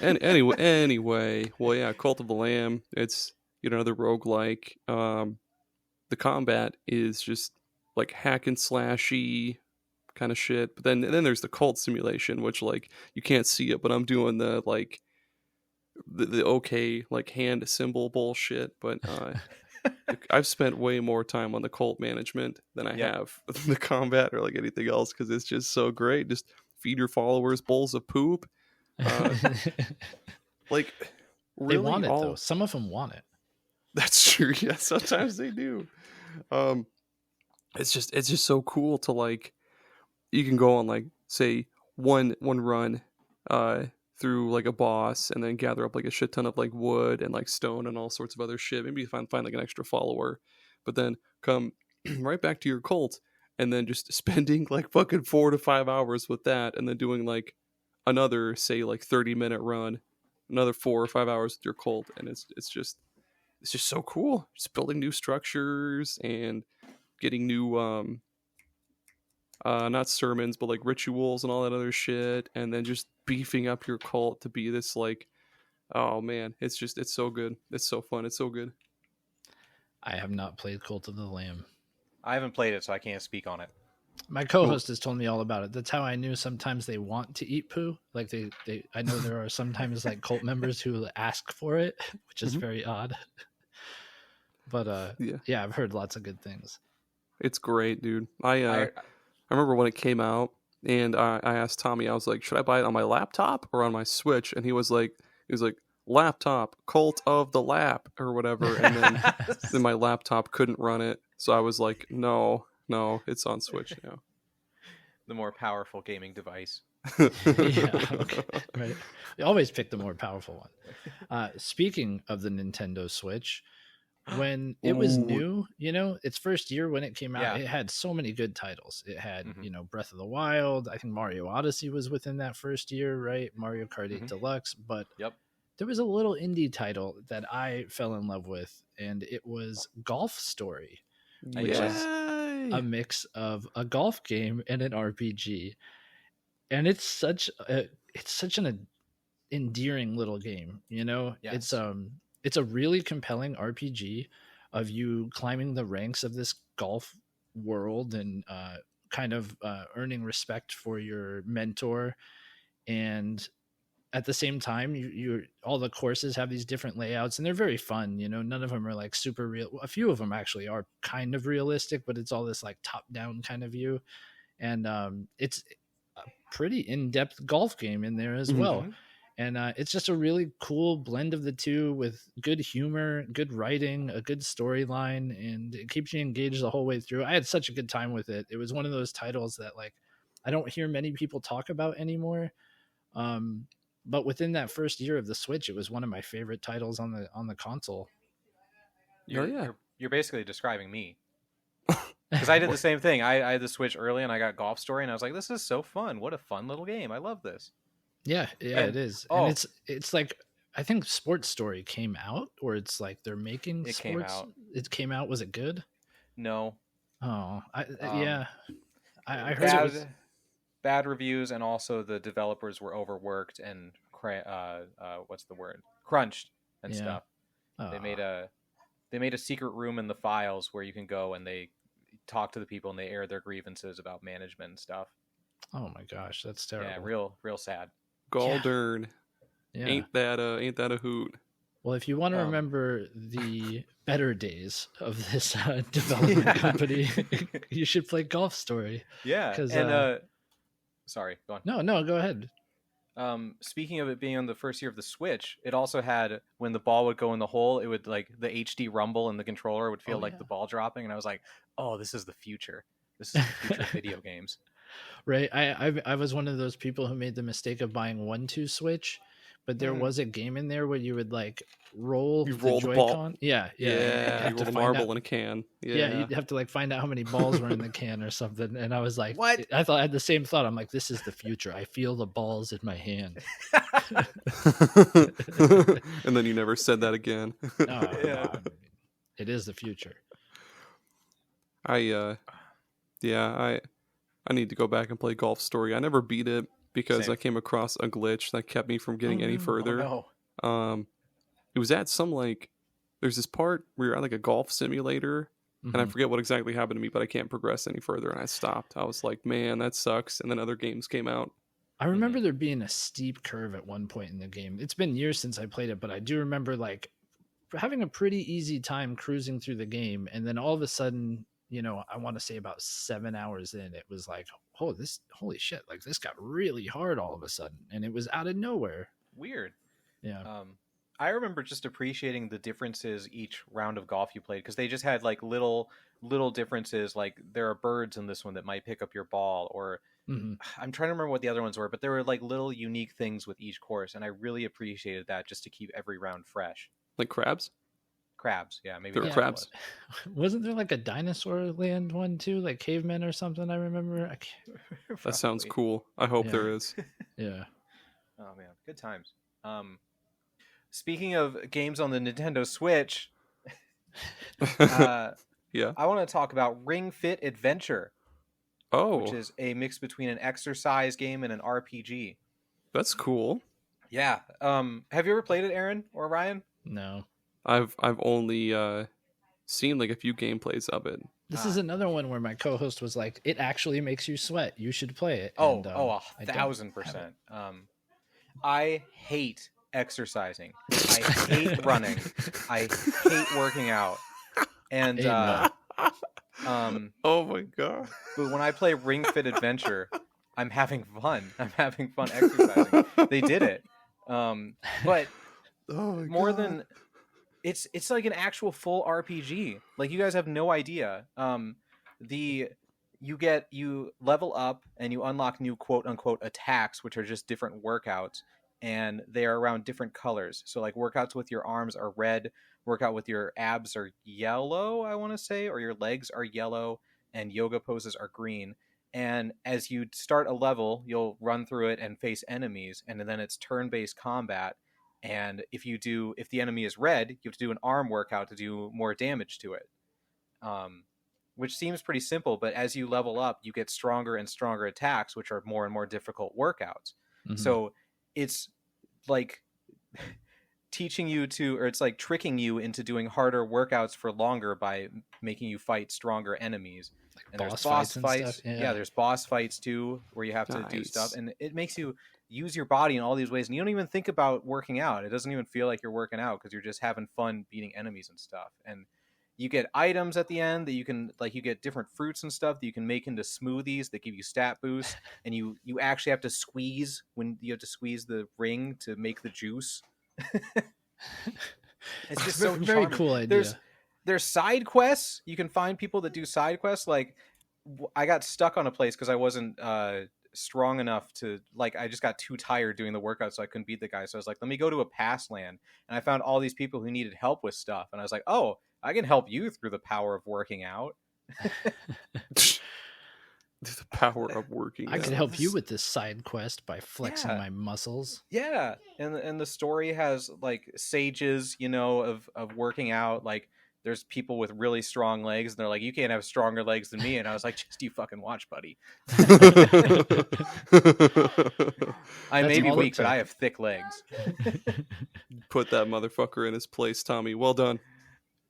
B: anyway, well, yeah, Cult of the Lamb. It's another roguelike. The combat is just like hack and slashy kind of shit, but then there's the cult simulation, which like you can't see it, but I'm doing the like the okay like hand symbol bullshit, but I've spent way more time on the cult management than I have the combat or like anything else, because it's just so great. Just feed your followers bowls of poop. Like really,
C: they want it though. Some of them want it.
B: That's true. Yeah, sometimes they do. It's just so cool to like, you can go on like say one run through like a boss and then gather up like a shit ton of like wood and like stone and all sorts of other shit. Maybe you find like an extra follower, but then come right back to your cult and then just spending like fucking 4 to 5 hours with that, and then doing like another say like 30-minute run, another 4 or 5 hours with your cult, and it's just so cool. Just building new structures and getting new not sermons, but like rituals and all that other shit, and then just beefing up your cult to be this like, oh man, it's so good. It's so fun. It's so good.
C: I have not played Cult of the Lamb.
A: I haven't played it, so I can't speak on it.
C: My co-host has told me all about it. That's how I knew sometimes they want to eat poo. Like I know there are sometimes like cult members who ask for it, which is very odd. But yeah, I've heard lots of good things.
B: It's great, dude. I remember when it came out, and I asked Tommy, I was like, should I buy it on my laptop or on my Switch? And he was like, laptop, Cult of the Lap or whatever. And then my laptop couldn't run it, so I was like, no, it's on Switch now.
A: The more powerful gaming device.
C: Yeah, okay. Right. You always pick the more powerful one. Speaking of the Nintendo Switch, when it was new, its first year when it came out, it had so many good titles. It had, Breath of the Wild. I think Mario Odyssey was within that first year, right? Mario Kart 8 Deluxe. But there was a little indie title that I fell in love with, and it was Golf Story, which is a mix of a golf game and an RPG. And it's such an endearing little game, Yes. It's a really compelling RPG of you climbing the ranks of this golf world and kind of earning respect for your mentor. And at the same time, you all the courses have these different layouts, and they're very fun. None of them are like super real. A few of them actually are kind of realistic, but it's all this like top down kind of view. And it's a pretty in-depth golf game in there as well. And it's just a really cool blend of the two, with good humor, good writing, a good storyline, and it keeps you engaged the whole way through. I had such a good time with it. It was one of those titles that like I don't hear many people talk about anymore. But within that first year of the Switch, it was one of my favorite titles on the console.
A: You're basically describing me. Because I did the same thing. I had the Switch early and I got Golf Story, and I was like, this is so fun. What a fun little game. I love this.
C: Yeah, it is. And it's like, I think Sports Story came out, or it's like they're making
A: it
C: sports. It came out. Was it good?
A: No.
C: Oh, I heard
A: bad,
C: it was
A: bad reviews, and also the developers were overworked and what's the word? Crunched and stuff. They made a secret room in the files where you can go and they talk to the people and they air their grievances about management and stuff.
C: Oh my gosh, that's terrible.
A: Yeah, real sad.
B: Goldern. Yeah. Ain't that a hoot?
C: Well, if you want to remember the better days of this development company, you should play Golf Story.
A: Yeah, and sorry, go on.
C: No, go ahead.
A: Speaking of it being on the first year of the Switch, it also had when the ball would go in the hole, it would like the HD rumble in the controller would feel like the ball dropping, and I was like, oh, this is the future. This is the future of video games.
C: Right. I was one of those people who made the mistake of buying 1-2 Switch, but there was a game in there where you would like roll the Joy-Con.
B: Yeah. You roll the marble in a can.
C: Yeah, you'd have to like find out how many balls were in the can or something. And I was like, what? I had the same thought. I'm like, this is the future. I feel the balls in my hand.
B: And then you never said that again.
C: No, it is the future.
B: I need to go back and play Golf Story. I never beat it because I came across a glitch that kept me from getting any further. It was at some like there's this part where you're at like a golf simulator, and I forget what exactly happened to me, but I can't progress any further, and I stopped. I was like, man, that sucks. And then other games came out.
C: I remember there being a steep curve at one point in the game. It's been years since I played it, but I do remember like having a pretty easy time cruising through the game, and then all of a sudden, you know, I want to say about 7 hours in, it was like, holy shit, like this got really hard all of a sudden, and it was out of nowhere.
A: Weird.
C: Yeah.
A: I remember just appreciating the differences each round of golf you played, because they just had like little differences, like there are birds in this one that might pick up your ball, or I'm trying to remember what the other ones were, but there were like little unique things with each course, and I really appreciated that just to keep every round fresh.
B: Like crabs?
A: Crabs, yeah, maybe
B: there are crabs.
C: Wasn't there like a dinosaur land one too, like cavemen or something? I remember.
B: That sounds cool. I hope there is.
C: Yeah.
A: Oh man, good times. Speaking of games on the Nintendo Switch, I want to talk about Ring Fit Adventure. Which is a mix between an exercise game and an RPG.
B: That's cool.
A: Yeah. Have you ever played it, Aaron or Ryan?
C: No.
B: I've only seen like a few gameplays of it.
C: This is another one where my co-host was like, "It actually makes you sweat. You should play it."
A: 1,000%. I hate exercising. I hate running. I hate working out. And
B: oh my god!
A: But when I play Ring Fit Adventure, I'm having fun. I'm having fun exercising. They did it. But more than it's like an actual full RPG. Like you guys have no idea. You level up and you unlock new quote unquote attacks, which are just different workouts, and they are around different colors. So like workouts with your arms are red, workout with your abs are yellow, I want to say, or your legs are yellow, and yoga poses are green. And as you start a level, you'll run through it and face enemies, and then it's turn-based combat. And if the enemy is red, you have to do an arm workout to do more damage to it. Which seems pretty simple, but as you level up, you get stronger and stronger attacks, which are more and more difficult workouts. So it's like teaching you it's like tricking you into doing harder workouts for longer by making you fight stronger enemies. Like and there's boss fights. Yeah, there's boss fights too, where you have to do stuff, and it makes you use your body in all these ways, and you don't even think about working out. It doesn't even feel like you're working out because you're just having fun beating enemies and stuff. And you get items at the end that you can, like, you get different fruits and stuff that you can make into smoothies that give you stat boosts, and you actually have to squeeze the ring to make the juice. It's just so
C: very cool idea.
A: There's side quests. You can find people that do side quests. Like I got stuck on a place because I wasn't strong enough to, like, I just got too tired doing the workout, so I couldn't beat the guy. So I was like, let me go to a past land, and I found all these people who needed help with stuff, and I was like, oh, I can help you through the power of working out.
B: The power of working
C: I can help you with this side quest by flexing my muscles.
A: Yeah, and the story has like sages, of working out. Like there's people with really strong legs, and they're like, you can't have stronger legs than me. And I was like, just you fucking watch, buddy. I may be weak, but I have thick legs.
B: Put that motherfucker in his place, Tommy. Well done.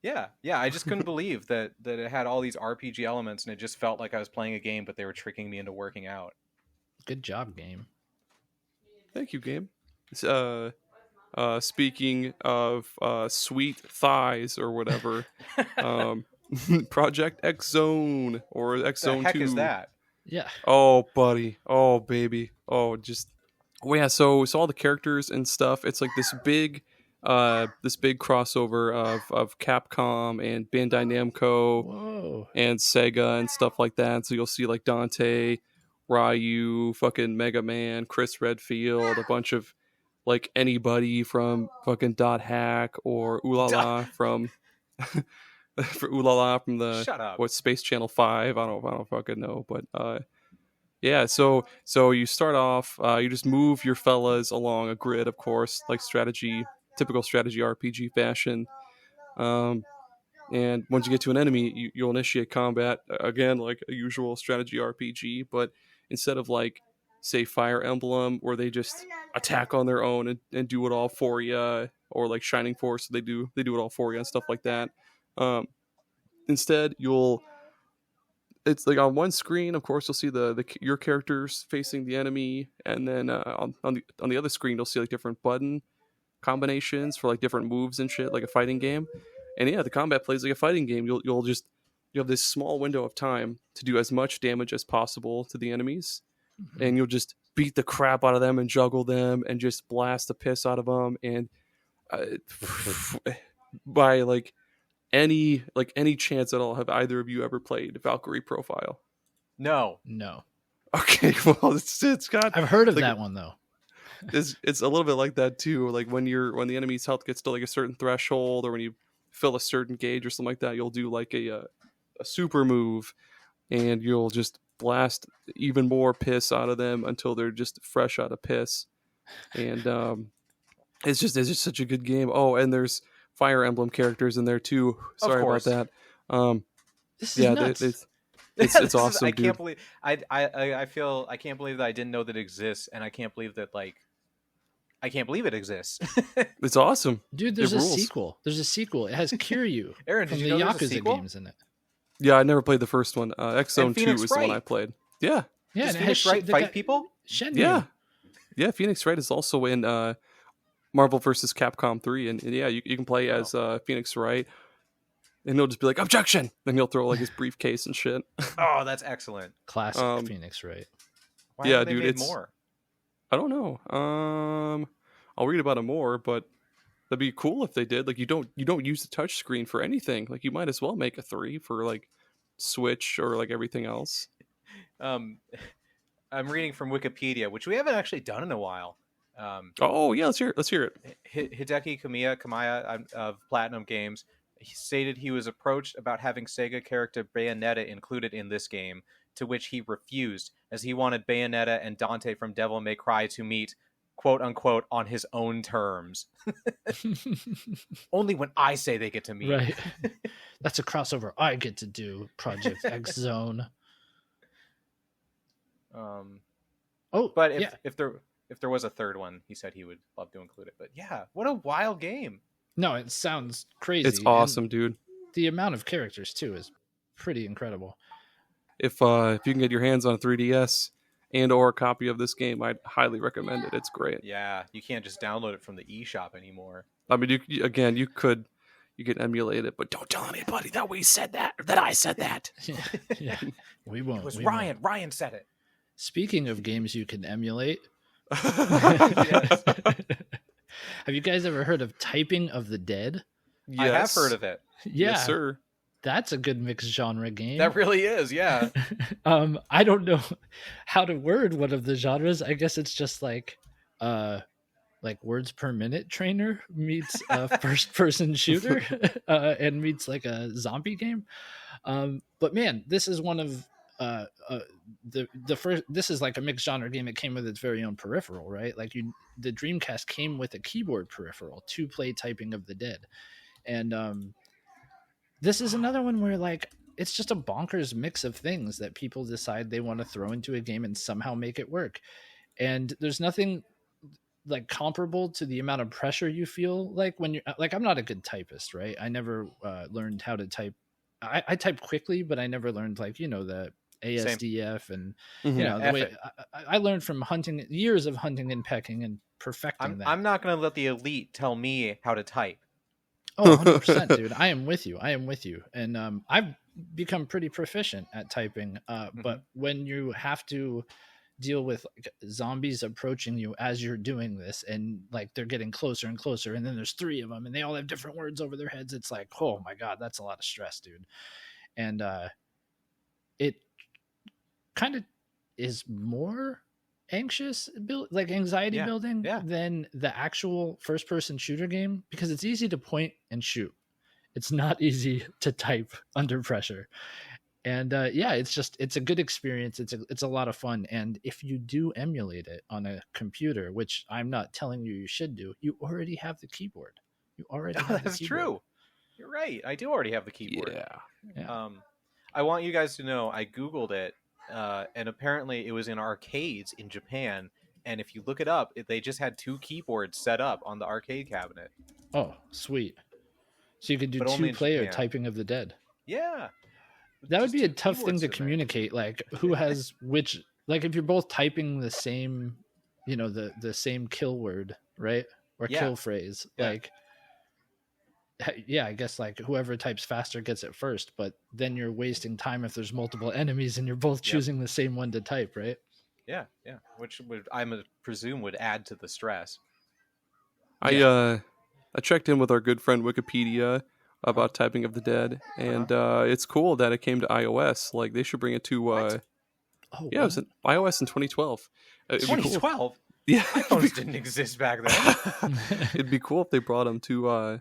A: Yeah. I just couldn't believe that it had all these RPG elements, and it just felt like I was playing a game, but they were tricking me into working out.
C: Good job, game.
B: Thank you, game. speaking of sweet thighs or whatever, Project X Zone or X
A: The
B: Zone
A: heck
B: 2.
A: is that?
C: Yeah.
B: Oh, buddy. Oh, baby. Oh, just. Well, yeah. So all the characters and stuff. It's like this big crossover of Capcom and Bandai Namco
C: Whoa.
B: and Sega and stuff like that. So you'll see like Dante, Ryu, fucking Mega Man, Chris Redfield, a bunch of like anybody from fucking Dot Hack or Ulala from for Ulala from the
A: Shut up.
B: Space Channel 5. I don't fucking know, but yeah, so you start off, you just move your fellas along a grid, of course, like typical strategy RPG fashion. And once you get to an enemy, you'll initiate combat again, like a usual strategy RPG. But instead of like, say, Fire Emblem, where they just attack on their own and do it all for you, or like Shining Force, they do it all for you and stuff like that. Instead, it's like on one screen, of course, you'll see your characters facing the enemy, and then on the other screen, you'll see like different button combinations for like different moves and shit, like a fighting game. And yeah, the combat plays like a fighting game. You have this small window of time to do as much damage as possible to the enemies, and you'll just beat the crap out of them and juggle them and just blast the piss out of them. And by like any chance at all, have either of you ever played Valkyrie Profile?
A: No.
B: Okay, well, it's got.
C: I've heard of
B: like,
C: that one though.
B: It's a little bit like that too. Like when the enemy's health gets to like a certain threshold, or when you fill a certain gauge or something like that, you'll do like a super move, and you'll just blast even more piss out of them until they're just fresh out of piss. And it's just such a good game. Oh, and there's Fire Emblem characters in there too. Sorry about that.
C: This is nuts.
B: It's awesome.
A: I can't believe I feel I can't believe that I didn't know that it exists, and I can't believe that I can't believe it exists.
B: It's awesome,
C: dude. There's a sequel. It has Kiryu.
A: Aaron,
C: from
A: did
C: the
A: you know there's a
C: Yakuza
A: sequel?
C: games in it.
B: Yeah, I never played the first one. X Zone 2 was the one I played. Yeah.
C: Yeah,
A: Does
C: and it has
A: Phoenix Wright fight people?
C: Shenmue.
B: Yeah. Phoenix Wright is also in Marvel vs. Capcom 3, and yeah, you can play as Phoenix Wright, and he'll just be like, objection! Then he'll throw like his briefcase and shit.
A: Oh, that's excellent.
C: Classic Phoenix Wright.
A: Why
B: yeah,
A: haven't they
B: dude,
A: made
B: it's
A: more?
B: I don't know. I'll read about it more, but that'd be cool if they did. Like, you don't use the touch screen for anything. Like, you might as well make a 3 for like Switch or like everything else.
A: I'm reading from Wikipedia, which we haven't actually done in a while.
B: Oh yeah, let's hear it.
A: Hideki Kamiya of Platinum Games, he stated he was approached about having Sega character Bayonetta included in this game, to which he refused, as he wanted Bayonetta and Dante from Devil May Cry to meet, quote unquote, on his own terms. Only when I say they get to meet.
C: Right. That's a crossover I get to do. Project X Zone.
A: But if there was a third one, he said he would love to include it. But yeah, what a wild game.
C: No, it sounds crazy.
B: It's awesome, dude.
C: The amount of characters too is pretty incredible.
B: If you can get your hands on a 3DS and or a copy of this game, I'd highly recommend it. It's great.
A: Yeah, you can't just download it from the eShop anymore.
B: I mean, you can emulate it, but don't tell anybody that we said that or that I said that.
C: Yeah, we won't.
A: It was Ryan. Won't. Ryan said it.
C: Speaking of games you can emulate,
A: Yes.
C: have you guys ever heard of Typing of the Dead?
B: Yes.
A: I have heard of it.
C: Yeah,
B: yes, sir.
C: That's a good mixed genre game.
A: That really is, yeah.
C: I don't know how to word one of the genres. I guess it's just like words per minute trainer meets a first person shooter and meets like a zombie game. But man, this is one of the first. This is like a mixed genre game. It came with its very own peripheral, right? Like the Dreamcast came with a keyboard peripheral to play Typing of the Dead, and this is another one where like it's just a bonkers mix of things that people decide they want to throw into a game and somehow make it work. And there's nothing like comparable to the amount of pressure you feel like when you're like, I'm not a good typist, right? I never learned how to type. I type quickly, but I never learned like, the ASDF, and
B: Mhm.
C: you know the
A: F
C: way
A: it.
C: I learned from hunting, years of hunting and pecking and perfecting that.
A: I'm not gonna let the elite tell me how to type.
C: Oh, 100%, dude. I am with you. I am with you. And I've become pretty proficient at typing. But when you have to deal with like, zombies approaching you as you're doing this, and like they're getting closer and closer, and then there's 3 of them and they all have different words over their heads, it's like, oh my God, that's a lot of stress, dude. And it kind of is more like anxiety
A: Yeah,
C: building
A: yeah.
C: than the actual first person shooter game, because it's easy to point and shoot. It's not easy to type under pressure. And yeah, it's a good experience. It's a lot of fun. And if you do emulate it on a computer, which I'm not telling you you should do, you already have the keyboard. You already have the
A: That's
C: keyboard.
A: true. You're right. I do already have the keyboard.
B: Yeah.
A: I want you guys to know I Googled it, and apparently it was in arcades in Japan. And if you look it up, they just had 2 keyboards set up on the arcade cabinet.
C: Oh, sweet. So you could do
A: But only in
C: 2-player
A: Japan.
C: typing of the dead.
A: Yeah.
C: That would
A: Just
C: be a
A: 2
C: tough thing
A: keyboards
C: to
A: in there.
C: communicate. Like who has which, like if you're both typing the same, you know, the same kill word, right? Or
A: Yeah.
C: kill phrase.
A: Yeah.
C: Like, yeah, I guess like whoever types faster gets it first, but then you're wasting time if there's multiple enemies and you're both choosing the same one to type, right?
A: Yeah, yeah. Which would presume would add to the stress.
B: I checked in with our good friend Wikipedia about Typing of the Dead, and it's cool that it came to iOS. Like they should bring it to
A: What?
B: it was in iOS in 2012. It'd be cool.
A: 2012?
B: Yeah,
A: iPhones didn't exist back then.
B: it'd be cool if they brought them to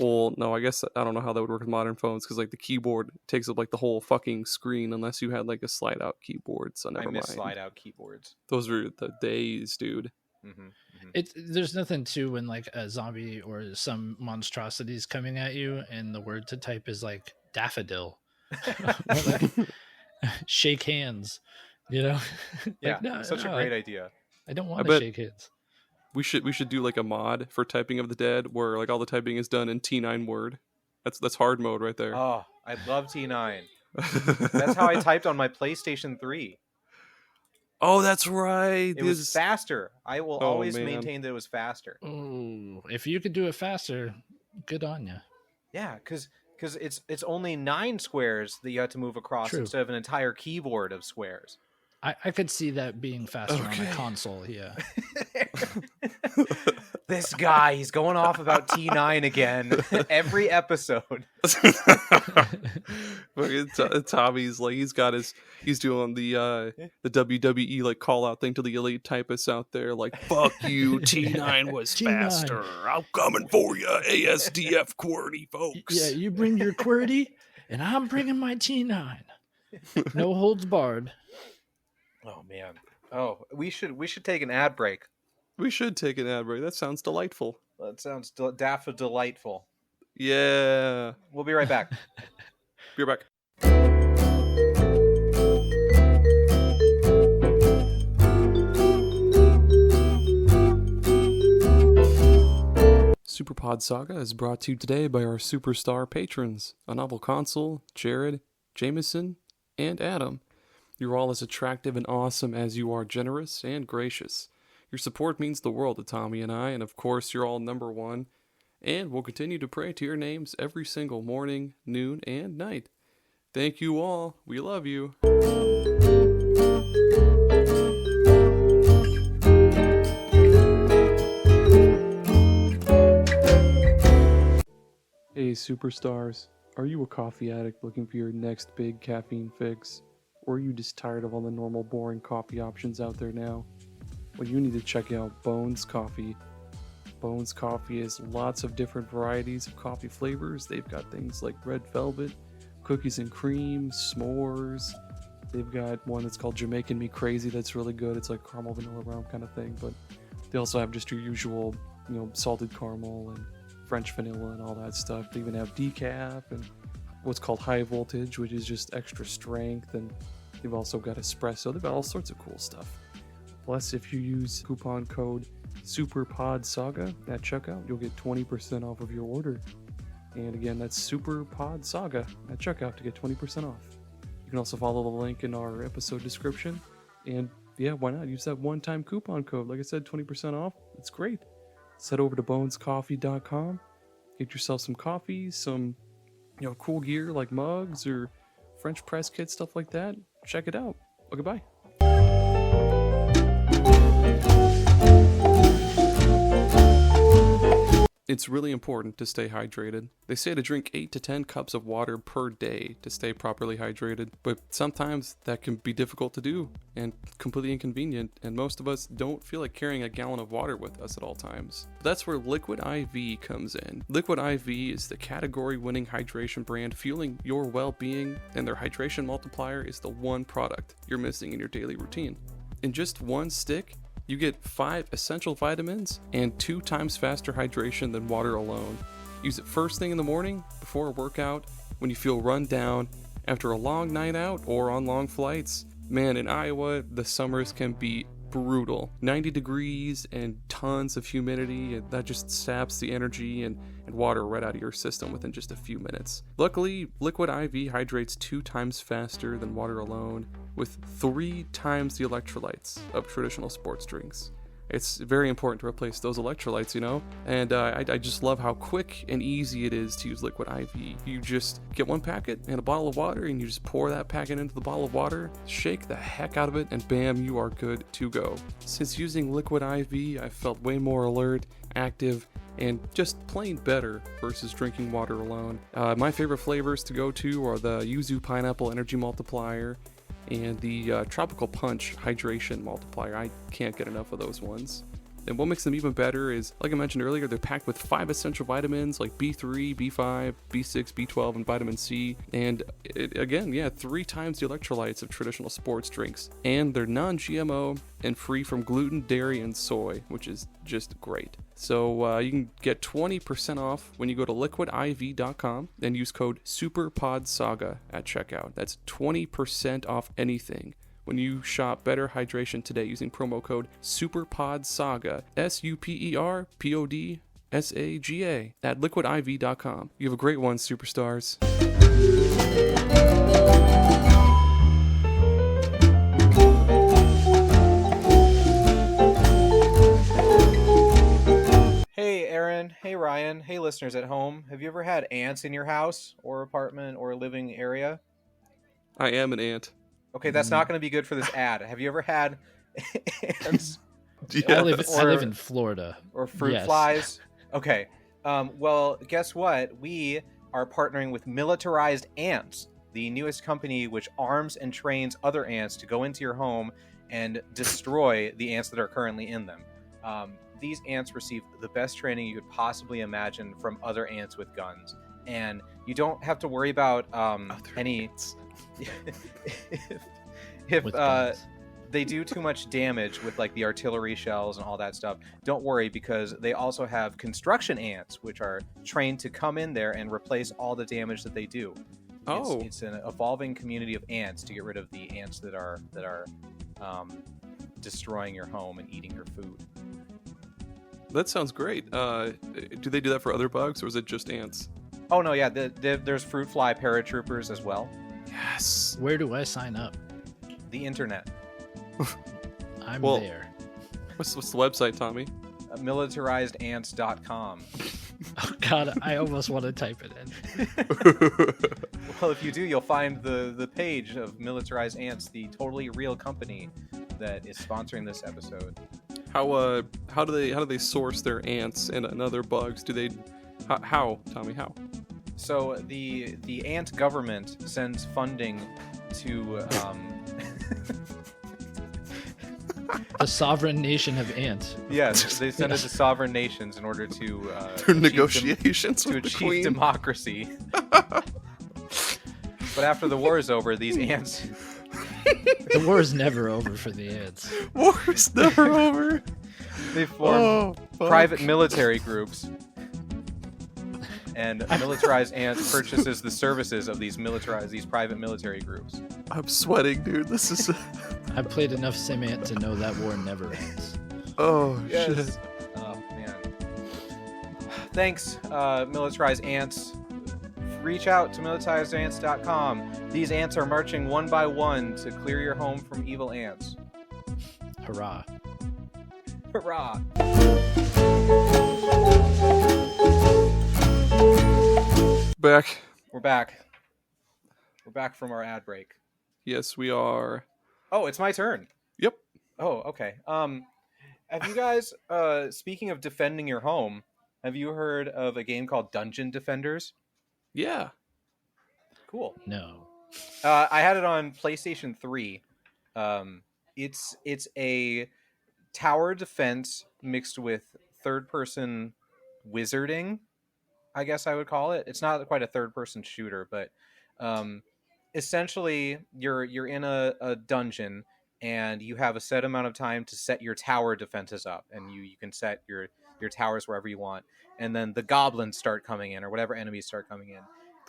B: well, no, I guess I don't know how that would work with modern phones, because like the keyboard takes up like the whole fucking screen unless you had like a slide out keyboard. So never
A: I miss
B: mind.
A: slide out keyboards.
B: Those were the days, dude.
C: There's nothing to when like a zombie or some monstrosity is coming at you and the word to type is like daffodil. Shake hands, you know?
A: Yeah,
C: no,
A: such a great idea.
C: I don't want to
B: bet-
C: shake hands.
B: We should do like a mod for Typing of the Dead where like all the typing is done in T9 word. That's hard mode right there.
A: Oh, I love T9. That's how I typed on my PlayStation 3.
B: Oh, that's right.
A: It was faster. I will
B: Oh,
A: always
B: man.
A: maintain that it was faster.
C: Oh, if you could do it faster, good on you.
A: Yeah, because it's only 9 squares that you have to move across
C: True.
A: instead of an entire keyboard of squares.
C: I could see that being faster on a console, yeah.
A: This guy, he's going off about T9 again every episode.
B: Tommy's like he's doing the WWE like call out thing to the elite typists out there, like fuck you, T9 was
C: T9.
B: faster. I'm coming for you, ASDF QWERTY folks.
C: Yeah, you bring your QWERTY, and I'm bringing my T9. No holds barred.
A: Oh man. Oh, we should take an ad break.
B: We should take an ad break. That sounds delightful.
A: That sounds delightful.
B: Yeah.
A: We'll be right back.
B: Be right back. SuperPod Saga is brought to you today by our superstar patrons, A Novel Console, Jared, Jameson, and Adam. You're all as attractive and awesome as you are generous and gracious. Your support means the world to Tommy and I, and of course you're all number one. And we'll continue to pray to your names every single morning, noon, and night. Thank you all. We love you. Hey superstars, are you a coffee addict looking for your next big caffeine fix? Or are you just tired of all the normal boring coffee options out there now? Well, you need to check out Bones Coffee. Bones Coffee has lots of different varieties of coffee flavors. They've got things like red velvet, cookies and cream, s'mores. They've got one that's called Jamaican Me Crazy that's really good. It's like caramel vanilla rum kind of thing. But they also have just your usual, salted caramel and French vanilla and all that stuff. They even have decaf and what's called high voltage, which is just extra strength. And they've also got espresso. They've got all sorts of cool stuff. Plus, if you use coupon code SuperPod Saga at checkout, you'll get 20% off of your order. And again, that's SuperPod Saga at checkout to get 20% off. You can also follow the link in our episode description. And yeah, why not? Use that one-time coupon code. Like I said, 20% off. It's great. Head over to bonescoffee.com. Get yourself some coffee, some cool gear like mugs or French press kits, stuff like that. Check it out. Okay, bye. It's really important to stay hydrated. They say to drink 8 to 10 cups of water per day to stay properly hydrated, but sometimes that can be difficult to do and completely inconvenient, and most of us don't feel like carrying a gallon of water with us at all times. But that's where Liquid IV comes in. Liquid IV is the category-winning hydration brand fueling your well-being, and their hydration multiplier is the one product you're missing in your daily routine. In just one stick, you get 5 essential vitamins and 2 times faster hydration than water alone. Use it first thing in the morning, before a workout, when you feel run down, after a long night out, or on long flights. Man, in Iowa, the summers can be brutal. 90 degrees and tons of humidity, and that just saps the energy and water right out of your system within just a few minutes. Luckily, Liquid IV hydrates 2 times faster than water alone, with 3 times the electrolytes of traditional sports drinks. It's very important to replace those electrolytes, and I just love how quick and easy it is to use Liquid IV. You just get 1 packet and a bottle of water, and you just pour that packet into the bottle of water, shake the heck out of it, and bam, you are good to go. Since using Liquid IV, I've felt way more alert, active, and just plain better versus drinking water alone. My favorite flavors to go to are the Yuzu Pineapple Energy Multiplier and the Tropical Punch Hydration Multiplier. I can't get enough of those ones. And what makes them even better is, like I mentioned earlier, they're packed with 5 essential vitamins like B3, B5, B6, B12, and vitamin C. And again, 3 times the electrolytes of traditional sports drinks. And they're non-GMO and free from gluten, dairy, and soy, which is just great. So you can get 20% off when you go to liquidiv.com and use code SuperPod Saga at checkout. That's 20% off anything when you shop Better Hydration today using promo code SuperPod Saga, SuperPod Saga at liquidiv.com. You have a great one, superstars.
A: Hey Aaron, hey Ryan, hey listeners at home. Have you ever had ants in your house or apartment or living area?
B: I am an ant.
A: Okay, that's not going to be good for this ad. Have you ever had ants?
B: Yes.
C: I live in Florida.
A: Or fruit flies? Okay. Well, guess what? We are partnering with Militarized Ants, the newest company which arms and trains other ants to go into your home and destroy the ants that are currently in them. These ants receive the best training you could possibly imagine from other ants with guns. And you don't have to worry about any... if they do too much damage with like the artillery shells and all that stuff, don't worry, because they also have construction ants which are trained to come in there and replace all the damage that they do. It's an evolving community of ants to get rid of the ants that are destroying your home and eating your food.
B: That sounds great. Do they do that for other bugs, or is it just ants?
A: Oh no, yeah, there's fruit fly paratroopers as well.
B: Yes.
C: Where do I sign up?
A: The internet.
C: I'm there.
B: What's the website, Tommy?
A: Militarizedants.com.
C: Oh God, I almost want to type it in.
A: Well, if you do, you'll find the page of Militarized Ants, the totally real company that is sponsoring this episode.
B: How do they source their ants and other bugs? How, Tommy? How?
A: So the ant government sends funding to
C: the sovereign nation of ants.
A: Yes, they send it to sovereign nations in order to
B: negotiations
A: to
B: with the
A: achieve
B: Queen.
A: democracy. But after the war is over, these ants.
C: The war is never over for the ants.
B: War is never over.
A: They form private military groups. And Militarized Ants purchases the services of these private military groups.
B: I'm sweating, dude. This is...
C: I've played enough Sim Ant to know that war never ends.
B: Oh,
A: yes.
B: shit.
A: Oh, man. Thanks, Militarized Ants, reach out to militarizedants.com. These ants are marching one by one to clear your home from evil ants.
C: Hurrah.
A: Hurrah!
B: Back.
A: We're back. We're back from our ad break.
B: Yes, we are.
A: Oh, it's my turn.
B: Yep.
A: Oh, okay. Have you guys, speaking of defending your home, have you heard of a game called Dungeon Defenders?
B: Yeah.
A: Cool.
C: No.
A: I had it on PlayStation 3. It's a tower defense mixed with third-person wizarding, I guess I would call it. It's not quite a third-person shooter, but essentially you're in a dungeon, and you have a set amount of time to set your tower defenses up, and you can set your towers wherever you want, and then the goblins start coming in, or whatever enemies start coming in,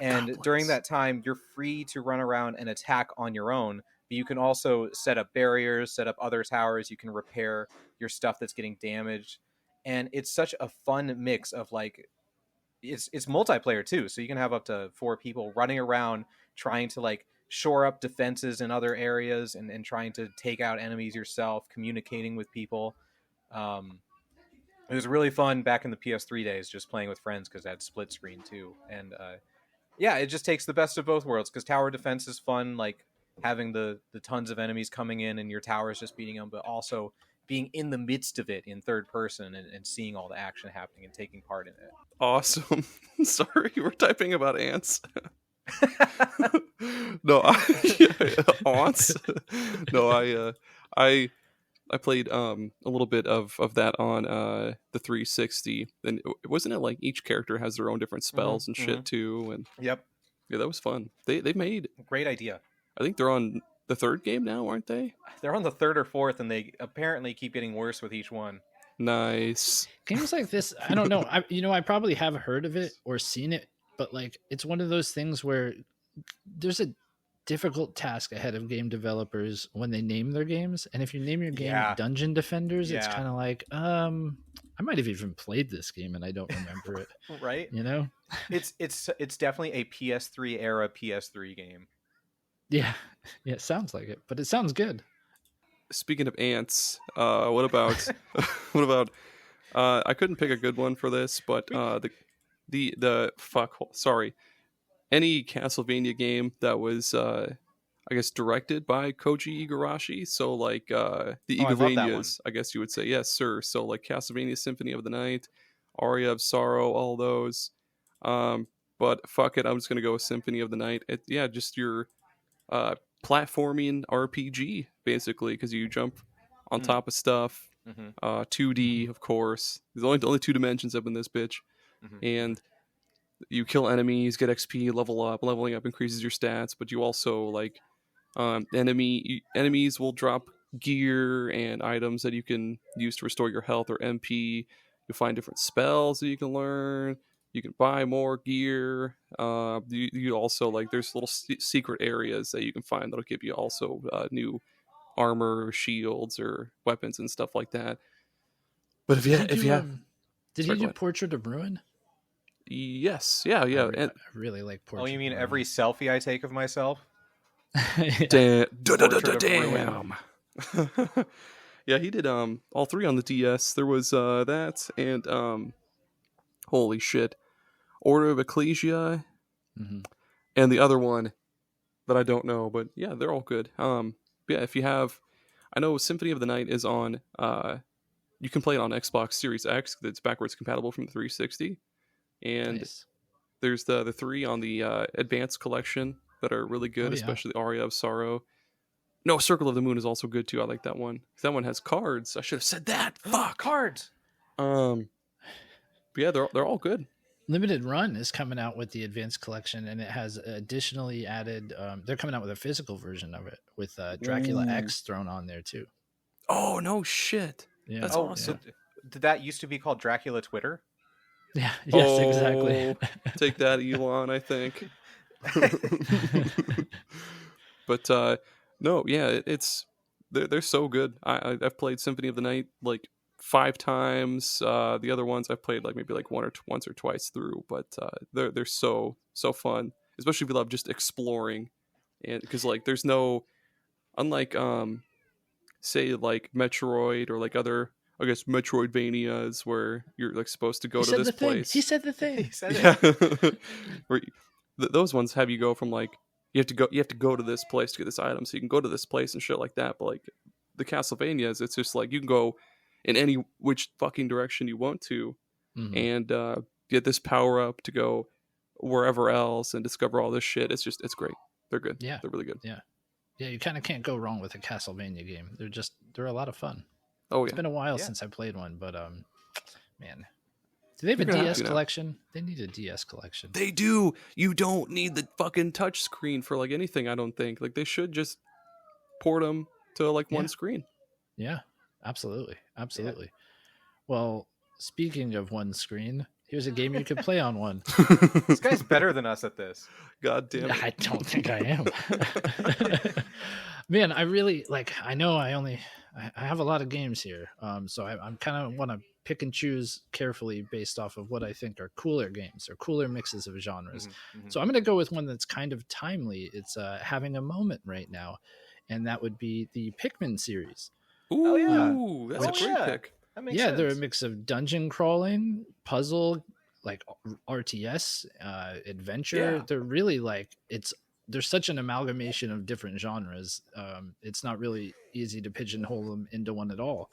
A: and
B: Goblins.
A: during that time you're free to run around and attack on your own, but you can also set up barriers, set up other towers, you can repair your stuff that's getting damaged, and it's such a fun mix of like it's multiplayer too, so you can have up to 4 people running around trying to like shore up defenses in other areas, and trying to take out enemies yourself, communicating with people. It was really fun back in the PS3 days, just playing with friends, because I had split screen too. And yeah, it just takes the best of both worlds, because tower defense is fun, like having the tons of enemies coming in and your tower is just beating them, but also being in the midst of it in third person, and seeing all the action happening and taking part in it.
B: Awesome. Sorry, we're typing about ants. No, ants. No, I played a little bit of that on the 360, and wasn't it like each character has their own different spells and shit too? And
A: Yep,
B: yeah, that was fun. They made,
A: great idea.
B: I think they're on the 3rd game now, aren't they?
A: They're on the 3rd or 4th, and they apparently keep getting worse with each one.
B: Nice.
C: Games like this, I don't know. I probably have heard of it or seen it, but like it's one of those things where there's a difficult task ahead of game developers when they name their games. And if you name your game Dungeon Defenders, it's kind of like, I might have even played this game and I don't remember it.
A: Right?
C: You know?
A: It's definitely a PS3 era PS3 game.
C: Yeah. Yeah, it sounds like it, but it sounds good.
B: Speaking of ants, what about I couldn't pick a good one for this, but any Castlevania game that was I guess directed by Koji Igarashi, so like the Igavanias, I guess you would say. Yes, sir. So like Castlevania Symphony of the Night, Aria of Sorrow, all those. But fuck it, I'm just gonna go with Symphony of the Night. Just your platforming RPG basically, because you jump on top of stuff. 2D, of course. There's only 2 dimensions up in this bitch, and you kill enemies, get XP, level up. Leveling up increases your stats, but you also like enemies will drop gear and items that you can use to restore your health or MP. You'll find different spells that you can learn. You can buy more gear. You also like there's little secret areas that you can find that'll give you also new armor, shields, or weapons and stuff like that. But if you have,
C: did you do Portrait of Ruin?
B: Yes, yeah.
C: I really like Portrait.
A: Oh, you mean
C: of
A: every selfie I take of myself?
B: Damn.
A: Ruin.
B: Yeah, he did all 3 on the DS. There was that, and holy shit, Order of Ecclesia, and the other one that I don't know, but yeah, they're all good. Yeah, if you have, I know Symphony of the Night is on, you can play it on Xbox Series X, that's backwards compatible from the 360, and there's the 3 on the Advanced Collection that are really good, especially Aria of Sorrow. No, Circle of the Moon is also good too. I like that one. That one has cards. I should have said that. Fuck,
A: cards.
B: But yeah, they're all good.
C: Limited Run is coming out with the Advanced Collection, and it has additionally added. They're coming out with a physical version of it with Dracula X thrown on there too.
B: Oh no shit!
C: Yeah.
B: That's awesome.
A: So did that used to be called Dracula Twitter?
C: Yeah. Yes. Exactly.
B: Take that, Elon. I think. But no, yeah, they're so good. I've played Symphony of the Night like 5 times. The other ones I've played like maybe like once or twice through, but they're so fun, especially if you love just exploring, and because like there's no, unlike say like Metroid or like other, I guess, Metroidvanias where you're like supposed to go to this place.
C: He said the thing.
A: He said
B: Yeah.
A: it.
B: Where those ones have you go from like you have to go to this place to get this item, so you can go to this place and shit like that. But like the Castlevanias, it's just like you can go in any which fucking direction you want to, and get this power up to go wherever else and discover all this shit. It's great. They're good.
C: Yeah,
B: they're really good.
C: Yeah, you kind of can't go wrong with a Castlevania game. They're a lot of fun.
B: Oh yeah,
C: it's been a while since I played one, but man. Do they have a DS collection? They need a DS collection.
B: They do. You don't need the fucking touch screen for like anything, I don't think. Like they should just port them to like one screen.
C: Yeah, absolutely. Yeah. Well, speaking of one screen, here's a game you could play on one.
A: This guy's better than us at this.
B: God damn it.
C: I don't think I am. Man, I really I know I have a lot of games here. So I'm kind of want to pick and choose carefully based off of what I think are cooler games or cooler mixes of genres. So I'm going to go with one that's kind of timely. It's having a moment right now, and that would be the Pikmin series.
B: Ooh, that's a great pick.
A: That makes sense.
C: They're a mix of dungeon crawling, puzzle, like RTS, adventure. They're really there's such an amalgamation of different genres. It's not really easy to pigeonhole them into one at all.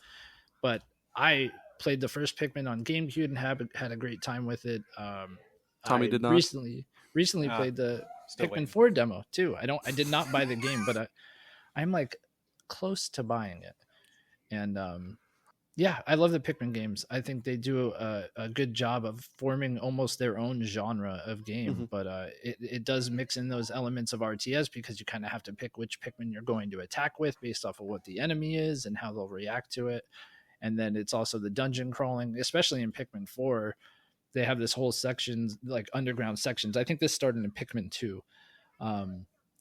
C: But I played the first Pikmin on GameCube and had a great time with it.
B: Tommy did not.
C: Recently played the Pikmin 4 demo too. I did not buy the game, but I'm like close to buying it. And I love the Pikmin games. I think they do a good job of forming almost their own genre of game, but it does mix in those elements of RTS because you kind of have to pick which Pikmin you're going to attack with based off of what the enemy is and how they'll react to it. And then it's also the dungeon crawling, especially in Pikmin 4. They have this whole section, like underground sections. I think this started in Pikmin 2,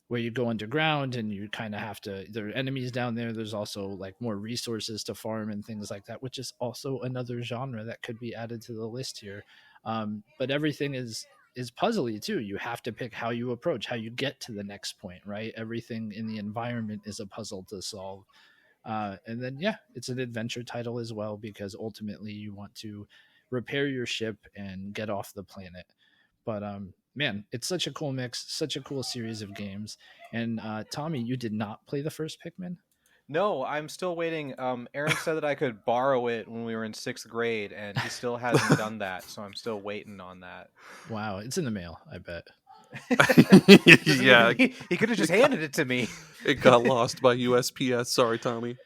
C: where you go underground and you kind of have to, there are enemies down there. There's also like more resources to farm and things like that, which is also another genre that could be added to the list here. But everything is puzzly too. You have to pick how you approach, how you get to the next point, right? Everything in the environment is a puzzle to solve. And then, it's an adventure title as well, because ultimately you want to repair your ship and get off the planet. But, man, it's such a cool mix, such a cool series of games. And Tommy, you did not play the first Pikmin?
A: No, I'm still waiting. Aaron said that I could borrow it when we were in 6th grade, and he still hasn't done that, so I'm still waiting on that.
C: Wow, it's in the mail, I bet.
B: Yeah,
A: he could have just handed it to me.
B: It got lost by USPS. Sorry, Tommy.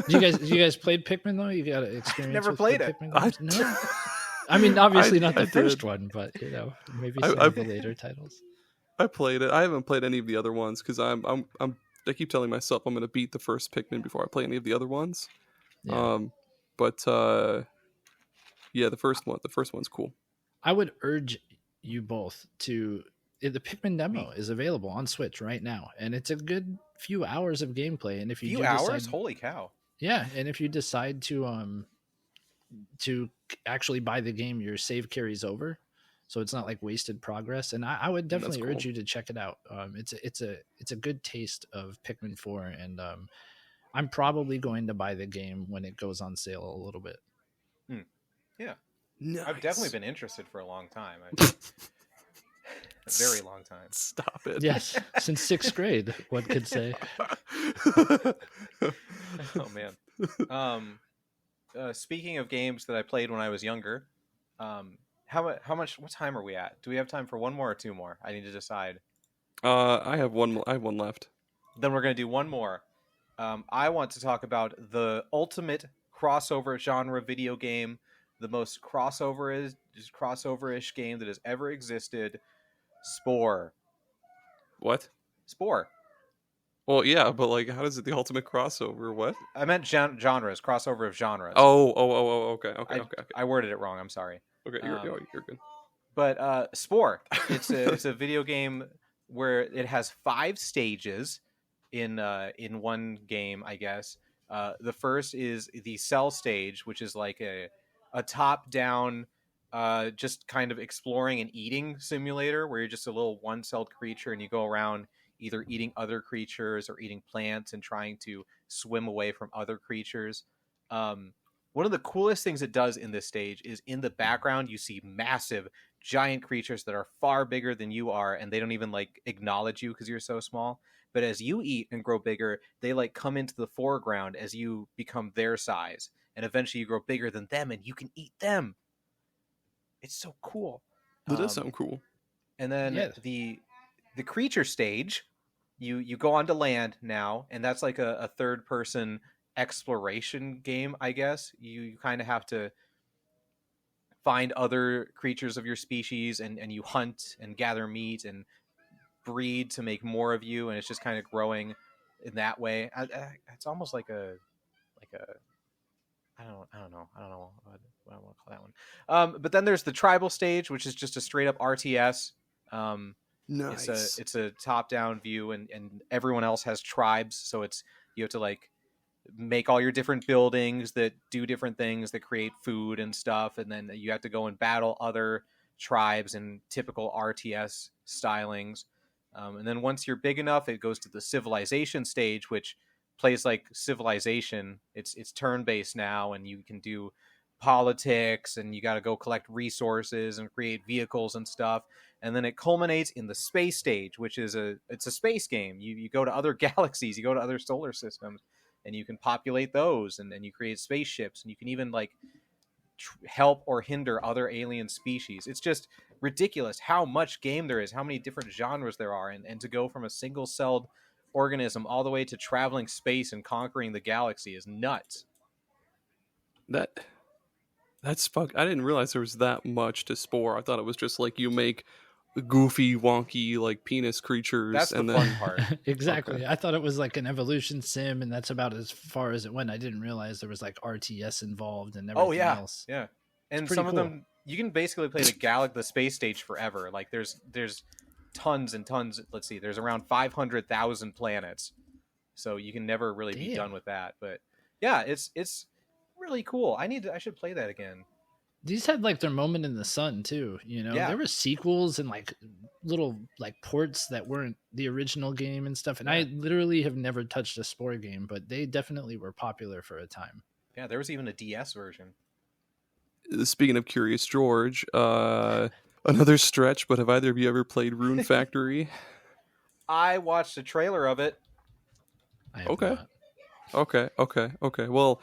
C: You guys played Pikmin though? You got experience?
A: Never
C: with
A: played it.
C: No. I mean, obviously not the first
B: did.
C: one, but maybe some of the later titles.
B: I played it. I haven't played any of the other ones because I keep telling myself I'm going to beat the first Pikmin before I play any of the other ones.
C: Yeah.
B: The first one's cool.
C: I would urge you both to. The Pikmin demo is available on Switch right now, and it's a good few hours of gameplay. And if you
A: holy cow!
C: Yeah, and if you decide to actually buy the game, your save carries over, so it's not like wasted progress. And I would definitely urge you to check it out. It's a good taste of Pikmin 4, and I'm probably going to buy the game when it goes on sale a little bit.
A: Yeah,
B: nice.
A: I've definitely been interested for a long time. A very long time.
B: Stop it.
C: Yes, since 6th grade, one could say.
A: Oh man. Speaking of games that I played when I was younger, what time are we at? Do we have time for one more or two more? I need to decide.
B: I have one left.
A: Then we're going to do one more. I want to talk about the ultimate crossover genre video game, the most crossover-ish game that has ever existed. Spore.
B: What?
A: Spore.
B: Well, yeah, but like, how is it the ultimate crossover? What?
A: I meant genres, crossover of genres.
B: Oh, okay.
A: I worded it wrong. I'm sorry.
B: Okay, you're good.
A: But Spore, it's a video game where it has 5 stages in one game, I guess. The first is the cell stage, which is like a top down, just kind of exploring and eating simulator where you're just a little one celled creature and you go around either eating other creatures or eating plants and trying to swim away from other creatures. One of the coolest things it does in this stage is in the background you see massive giant creatures that are far bigger than you are, and they don't even like acknowledge you because you're so small. But as you eat and grow bigger, they like come into the foreground as you become their size, and eventually you grow bigger than them and you can eat them. It's so cool.
B: That does sound cool.
A: And then
C: Yes.
A: the creature stage, you go onto land now, and that's like a third person exploration game, I guess. You kind of have to find other creatures of your species, and you hunt and gather meat and breed to make more of you, and it's just kind of growing in that way. It's almost like a I don't know what I want to call that one. But then there's the tribal stage, which is just a straight up RTS.
B: Nice.
A: It's a top down view, and everyone else has tribes, so you have to like make all your different buildings that do different things that create food and stuff, and then you have to go and battle other tribes in typical RTS stylings. And then once you're big enough, it goes to the civilization stage, which plays like Civilization. It's turn based now, and you can do politics, and you got to go collect resources and create vehicles and stuff. And then it culminates in the space stage, which is it's a space game. You go to other galaxies, you go to other solar systems, and you can populate those, and then you create spaceships, and you can even like help or hinder other alien species. It's just ridiculous how much game there is, how many different genres there are, and to go from a single-celled organism all the way to traveling space and conquering the galaxy is nuts.
B: That's fuck. I didn't realize there was that much to Spore. I thought it was just like you make goofy, wonky, like penis creatures.
A: That's
B: and
A: the
B: then
A: fun part.
C: Exactly.
B: Okay.
C: I thought it was like an evolution sim, and that's about as far as it went. I didn't realize there was like RTS involved and everything else.
A: Yeah. And
C: pretty
A: some of
C: cool.
A: them you can basically play the space stage forever. Like there's tons and tons. Let's see, there's around 500,000 planets, so you can never really be done with that. But yeah, it's really cool. I should play that again.
C: These had like their moment in the sun too, you know.
A: Yeah.
C: There were sequels and like little like ports that weren't the original game and stuff. And I literally have never touched a Spore game, but they definitely were popular for a time.
A: Yeah, there was even a DS version.
B: Speaking of Curious George, another stretch, but have either of you ever played Rune Factory?
A: I watched a trailer of it.
C: I have
B: Okay.
C: not.
B: Okay. Well,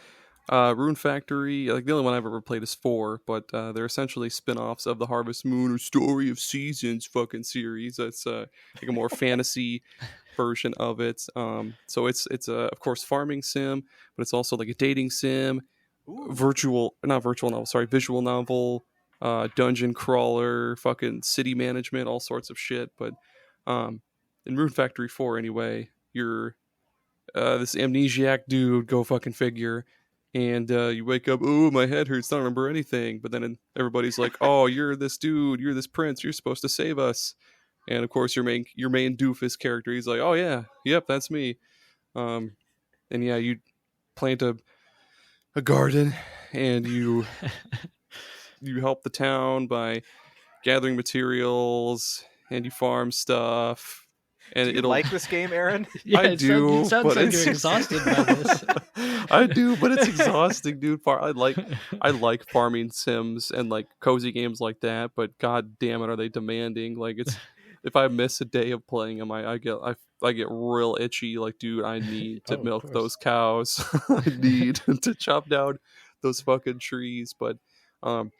B: Rune Factory, like the only one I've ever played is 4, but they're essentially spin-offs of the Harvest Moon or Story of Seasons fucking series. That's like a more fantasy version of it. So it's of course farming sim, but it's also like a dating sim, visual novel, dungeon crawler, fucking city management, all sorts of shit. But in Rune Factory 4 anyway, you're this amnesiac dude, go fucking figure. And you wake up, oh, my head hurts, don't remember anything. But then everybody's like, oh, you're this dude, you're this prince, you're supposed to save us. And of course, your main doofus character, he's like, oh yeah, yep, that's me. And yeah, you plant a garden, and you help the town by gathering materials, and you farm stuff. And
A: Do you like this game, Aaron?
C: Yeah,
B: I do,
C: It sounds
B: but
C: like
B: it's
C: you're exhausted by this.
B: I do, but it's exhausting, dude. I like farming sims and like cozy games like that, but god damn it, are they demanding? Like it's if I miss a day of playing them, I get real itchy. Like, dude, I need to milk those cows. I need to chop down those fucking trees. But the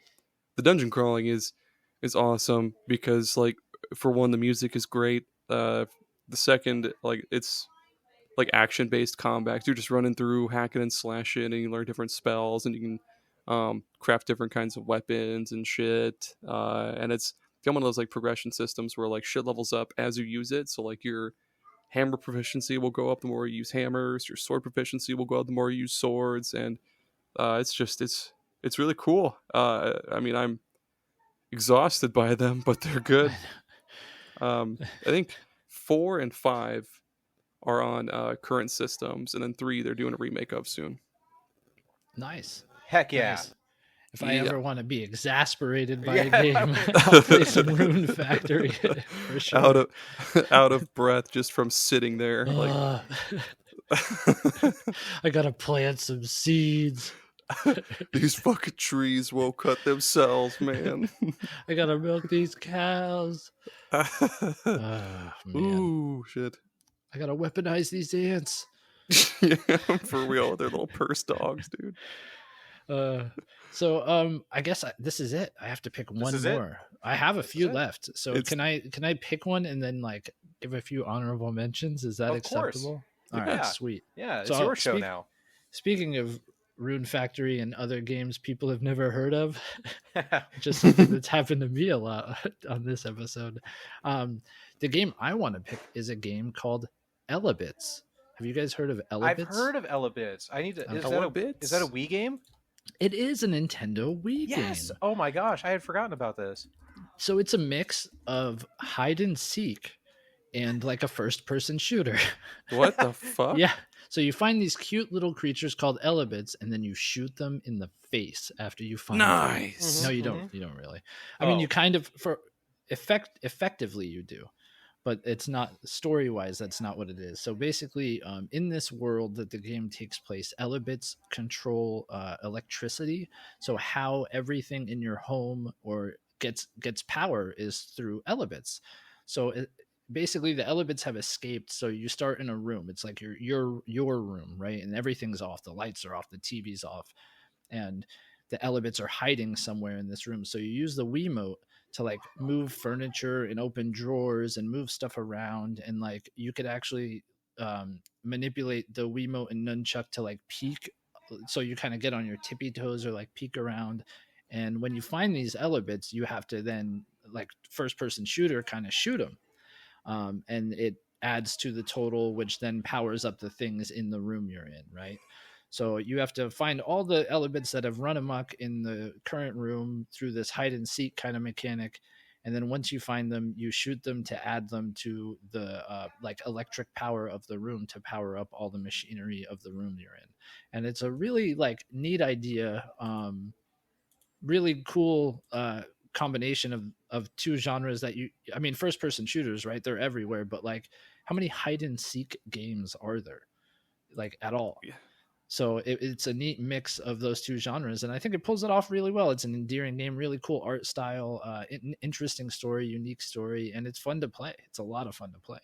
B: dungeon crawling is awesome because, like, for one, the music is great. The second, like, it's like action-based combat. You're just running through, hacking and slashing, and you learn different spells, and you can craft different kinds of weapons and shit. And it's one of those like progression systems where like shit levels up as you use it. So like your hammer proficiency will go up the more you use hammers. Your sword proficiency will go up the more you use swords, and it's really cool. I mean, I'm exhausted by them, but they're good. I think 4 and 5 are on current systems, and then 3 they're doing a remake of soon.
C: Nice.
A: Heck yeah.
C: Nice. If I
B: Yeah.
C: ever want to be exasperated by
A: Yeah.
C: a game, I'll play some Rune Factory for sure.
B: Out of breath just from sitting there. Like,
C: I gotta plant some seeds.
B: these fucking trees won't cut themselves, man.
C: I gotta milk these cows. Man.
B: Ooh, shit.
C: I gotta weaponize these ants.
B: Yeah, for real, they're little purse dogs, dude.
C: So I guess this is it. I have to pick one more. I have a few left. So can I pick one and then like give a few honorable mentions? Is that acceptable? All right, sweet.
A: Yeah, it's your show now.
C: Speaking of Rune Factory and other games people have never heard of, just something that's happened to me a lot on this episode. The game I want to pick is a game called Elebits. Have you guys heard of Elebits?
A: I've heard of Elebits. I need to. Is that a Wii game?
C: It is a Nintendo Wii game.
A: Yes. Oh my gosh, I had forgotten about this.
C: So it's a mix of hide and seek and like a first-person shooter.
B: What the fuck?
C: Yeah. So you find these cute little creatures called Elebits, and then you shoot them in the face after you find them.
B: Nice.
C: No, you don't. You don't really. I mean, you kind of effectively you do, but it's not story-wise. That's not what it is. So basically, in this world that the game takes place, Elebits control electricity. So how everything in your home or gets power is through Elebits. So basically the Elebits have escaped. So you start in a room. It's like your room, right? And everything's off. The lights are off. The TV's off. And the Elebits are hiding somewhere in this room. So you use the Wiimote to like move furniture and open drawers and move stuff around. And like you could actually manipulate the Wiimote and nunchuck to like peek. So you kind of get on your tippy toes or like peek around. And when you find these Elebits, you have to then like first person shooter kind of shoot them. And it adds to the total, which then powers up the things in the room you're in, right? So you have to find all the Elebits that have run amok in the current room through this hide and seek kind of mechanic. And then once you find them, you shoot them to add them to the like electric power of the room to power up all the machinery of the room you're in. And it's a really like neat idea, really cool combination of two genres that first person shooters, right? They're everywhere, but like how many hide and seek games are there like at all? Yeah. So it's a neat mix of those two genres, and I think it pulls it off really well. It's an endearing game, really cool art style, interesting story, unique story, and it's fun to play. It's a lot of fun to play.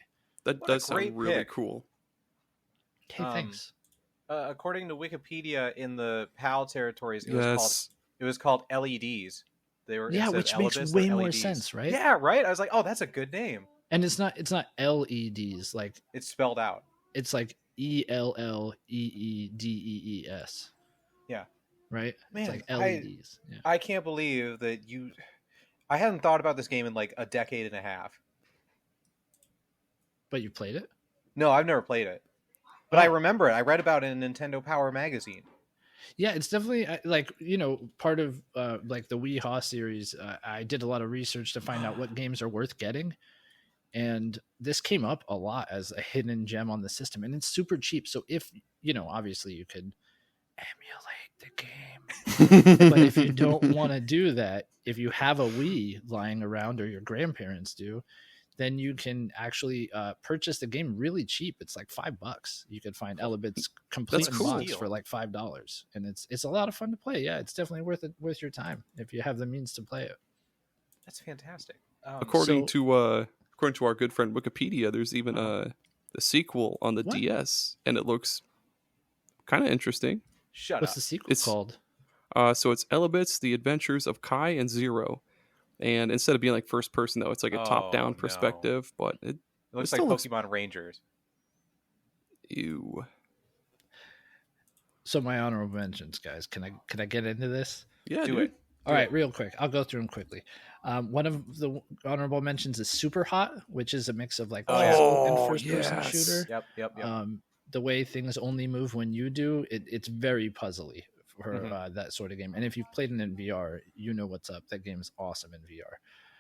B: That does sound really cool.
C: Okay, thanks.
A: According to Wikipedia, in the PAL territories, it was called LEDs. They were
C: which makes way more sense, right?
A: Yeah, right. I was like, oh, that's a good name.
C: And it's not LEDs, like
A: it's spelled out.
C: It's like ELLEEDEES.
A: Yeah.
C: Right?
A: Man,
C: it's like LEDs.
A: I can't believe that I hadn't thought about this game in like a decade and a half.
C: But you played it?
A: No, I've never played it. But I remember it. I read about it in Nintendo Power magazine.
C: Yeah, it's definitely like, part of like the Wii Ha series. I did a lot of research to find out what games are worth getting. And this came up a lot as a hidden gem on the system. And it's super cheap. So if, obviously you could emulate the game. But if you don't want to do that, if you have a Wii lying around or your grandparents do, then you can actually purchase the game really cheap. It's like $5. You could find Elebits complete box for like $5. And it's a lot of fun to play. Yeah, it's definitely worth your time if you have the means to play it.
A: That's fantastic.
B: According to our good friend Wikipedia, there's even the sequel on the DS, and it looks kind of interesting.
C: What's the sequel called?
B: So it's Elebits: The Adventures of Kai and Zero. And instead of being like first person, though, it's like a top-down perspective, but it
A: looks like Pokemon Rangers.
B: Ew.
C: So my honorable mentions, guys. Can I get into this?
B: Yeah,
A: do it.
C: All right, real quick. I'll go through them quickly. One of the honorable mentions is Super Hot, which is a mix of like and first-person shooter.
A: Yep.
C: The way things only move when you do, it's very puzzly for that sort of game. And if you've played it in VR, you know what's up. That game is awesome in VR.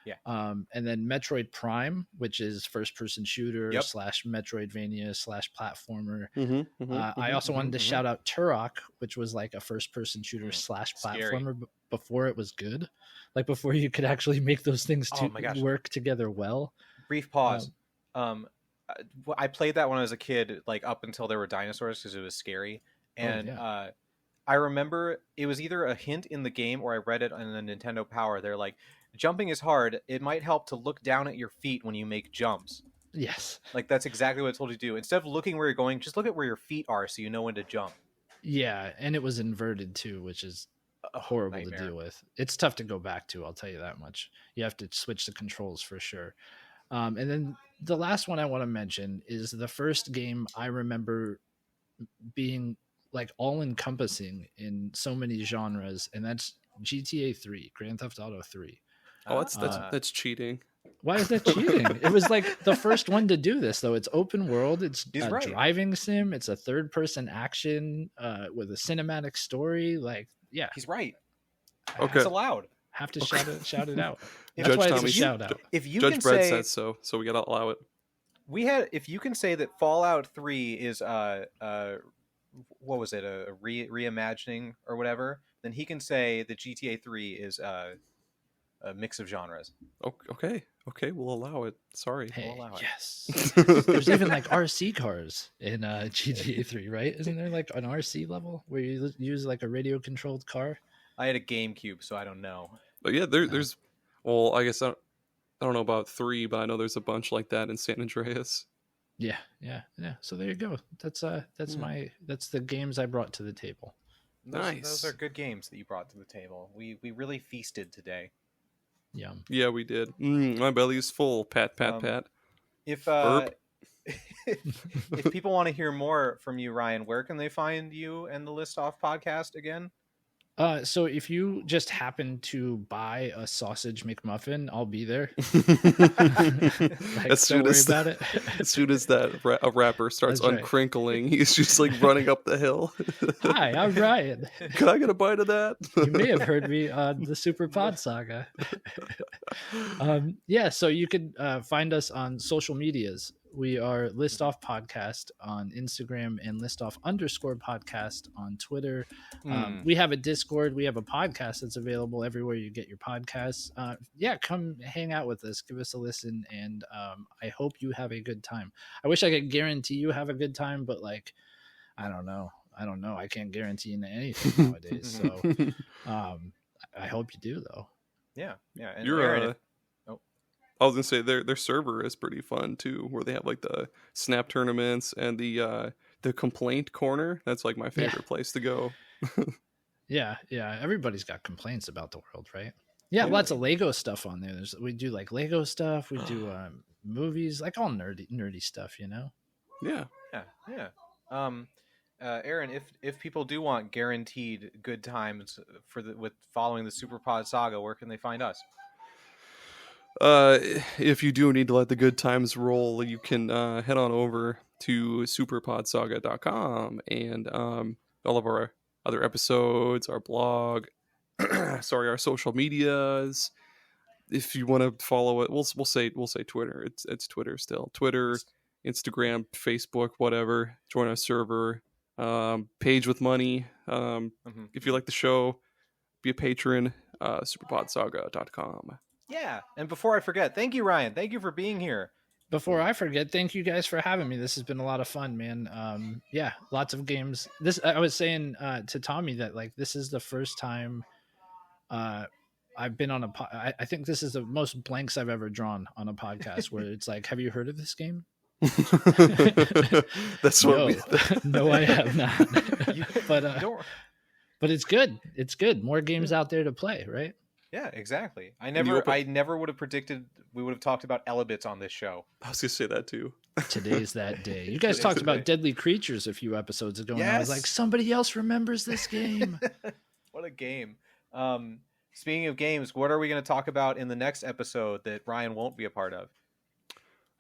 A: Yeah.
C: And then Metroid Prime, which is first-person shooter / Metroidvania / platformer. I also wanted to shout out Turok, which was like a first-person shooter / platformer before it was good, like before you could actually make those things work together well.
A: Brief pause. I played that when I was a kid, like up until there were dinosaurs because it was scary. And I remember it was either a hint in the game or I read it on the Nintendo Power. They're like, jumping is hard. It might help to look down at your feet when you make jumps.
C: Yes.
A: Like that's exactly what it told you to do. Instead of looking where you're going, just look at where your feet are so you know when to jump.
C: Yeah, and it was inverted too, which is horrible to deal with. It's tough to go back to, I'll tell you that much. You have to switch the controls for sure. And then the last one I want to mention is the first game I remember being like all encompassing in so many genres, and that's GTA 3, Grand Theft Auto 3.
B: Oh, that's cheating.
C: Why is that cheating? It was like the first one to do this, though. It's open world. It's a driving sim. It's a third-person action with a cinematic story. Like, yeah,
A: he's right.
B: Okay,
A: it's allowed.
C: Have to shout it out.
B: That's Judge
C: why
B: Tommy,
C: it's a shout out.
A: If you
B: Judge
A: can
B: Brett
A: say,
B: said so we gotta allow it.
A: If you can say that Fallout 3 is what was it, a reimagining or whatever, then he can say that GTA 3 is a mix of genres.
B: Okay, we'll allow it. Sorry.
C: Hey,
A: we'll allow it.
C: Yes. There's even like RC cars in GTA 3, right? Isn't there like an RC level where you use like a radio controlled car?
A: I had a GameCube, so I don't know.
B: But yeah, there's well, I guess I don't know about 3, but I know there's a bunch like that in San Andreas.
C: Yeah. So there you go. That's the games I brought to the table.
B: Nice.
A: Those are good games that you brought to the table. We really feasted today.
C: Yum.
B: Yeah, we did. My belly is full. Pat.
A: If if people want to hear more from you, Ryan, where can they find you and the List Off podcast again?
C: So if you just happen to buy a sausage McMuffin, I'll be there.
B: As soon as that a rapper starts uncrinkling, he's just like running up the hill.
C: Hi, I'm Ryan.
B: Can I get a bite of that?
C: You may have heard me on the SuperPod Saga. So you can find us on social medias. We are List Off Podcast on Instagram and List Off _podcast on Twitter. We have a Discord. We have a podcast that's available everywhere you get your podcasts. Come hang out with us. Give us a listen, and I hope you have a good time. I wish I could guarantee you have a good time, but like, I don't know. I can't guarantee anything nowadays. So I hope you do, though.
A: Yeah. And
B: you're
A: Aaron,
B: I was gonna say their server is pretty fun too, where they have like the snap tournaments and the complaint corner. That's like my favorite place to go.
C: Yeah. Everybody's got complaints about the world, right? Yeah, lots of Lego stuff on there. We do like Lego stuff. We do movies, like all nerdy stuff, you know.
A: Yeah. Aaron, if people do want guaranteed good times with following the SuperPod Saga, where can they find us?
B: If you do need to let the good times roll, you can head on over to superpodsaga.com and all of our other episodes, our blog, our social medias. If you want to follow it, we'll say Twitter. It's Twitter still. Twitter, Instagram, Facebook, whatever. Join our server. Page with money. If you like the show, be a patron. superpodsaga.com.
C: Yeah.
A: And before I forget, thank you, Ryan. Thank you for being here.
C: Before I forget, thank you guys for having me. This has been a lot of fun, man. Lots of games. I was saying to Tommy that like this is the first time I've been on I think this is the most blanks I've ever drawn on a podcast where it's like, have you heard of this game?
B: That's what
C: no, I have not. But it's good. It's good. More games out there to play, right?
A: Yeah, exactly. I never would have predicted we would have talked about Elebits on this show.
B: I was gonna say that too.
C: Today's that day. You guys talked about Deadly Creatures a few episodes ago, and I was like, somebody else remembers this game.
A: What a game. Speaking of games, what are we going to talk about in the next episode that Ryan won't be a part of?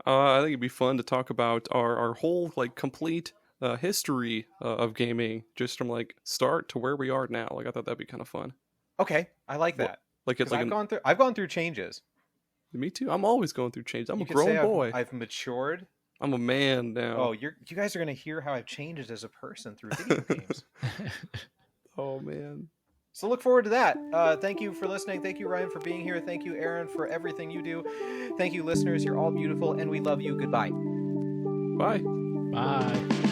B: I think it'd be fun to talk about our whole like complete history of gaming, just from like start to where we are now. Like I thought that'd be kind of fun.
A: Okay, I like that.
B: Like it's like
A: I've gone through changes.
B: Me too. I'm always going through change. I'm
A: You
B: a
A: could say
B: grown boy.
A: I've matured.
B: I'm a man now.
A: Oh, you guys are gonna hear how I've changed as a person through video games.
B: Oh man.
A: So look forward to that. Thank you for listening. Thank you, Ryan, for being here. Thank you, Aaron, for everything you do. Thank you, listeners. You're all beautiful, and we love you. Goodbye.
B: Bye.
C: Bye.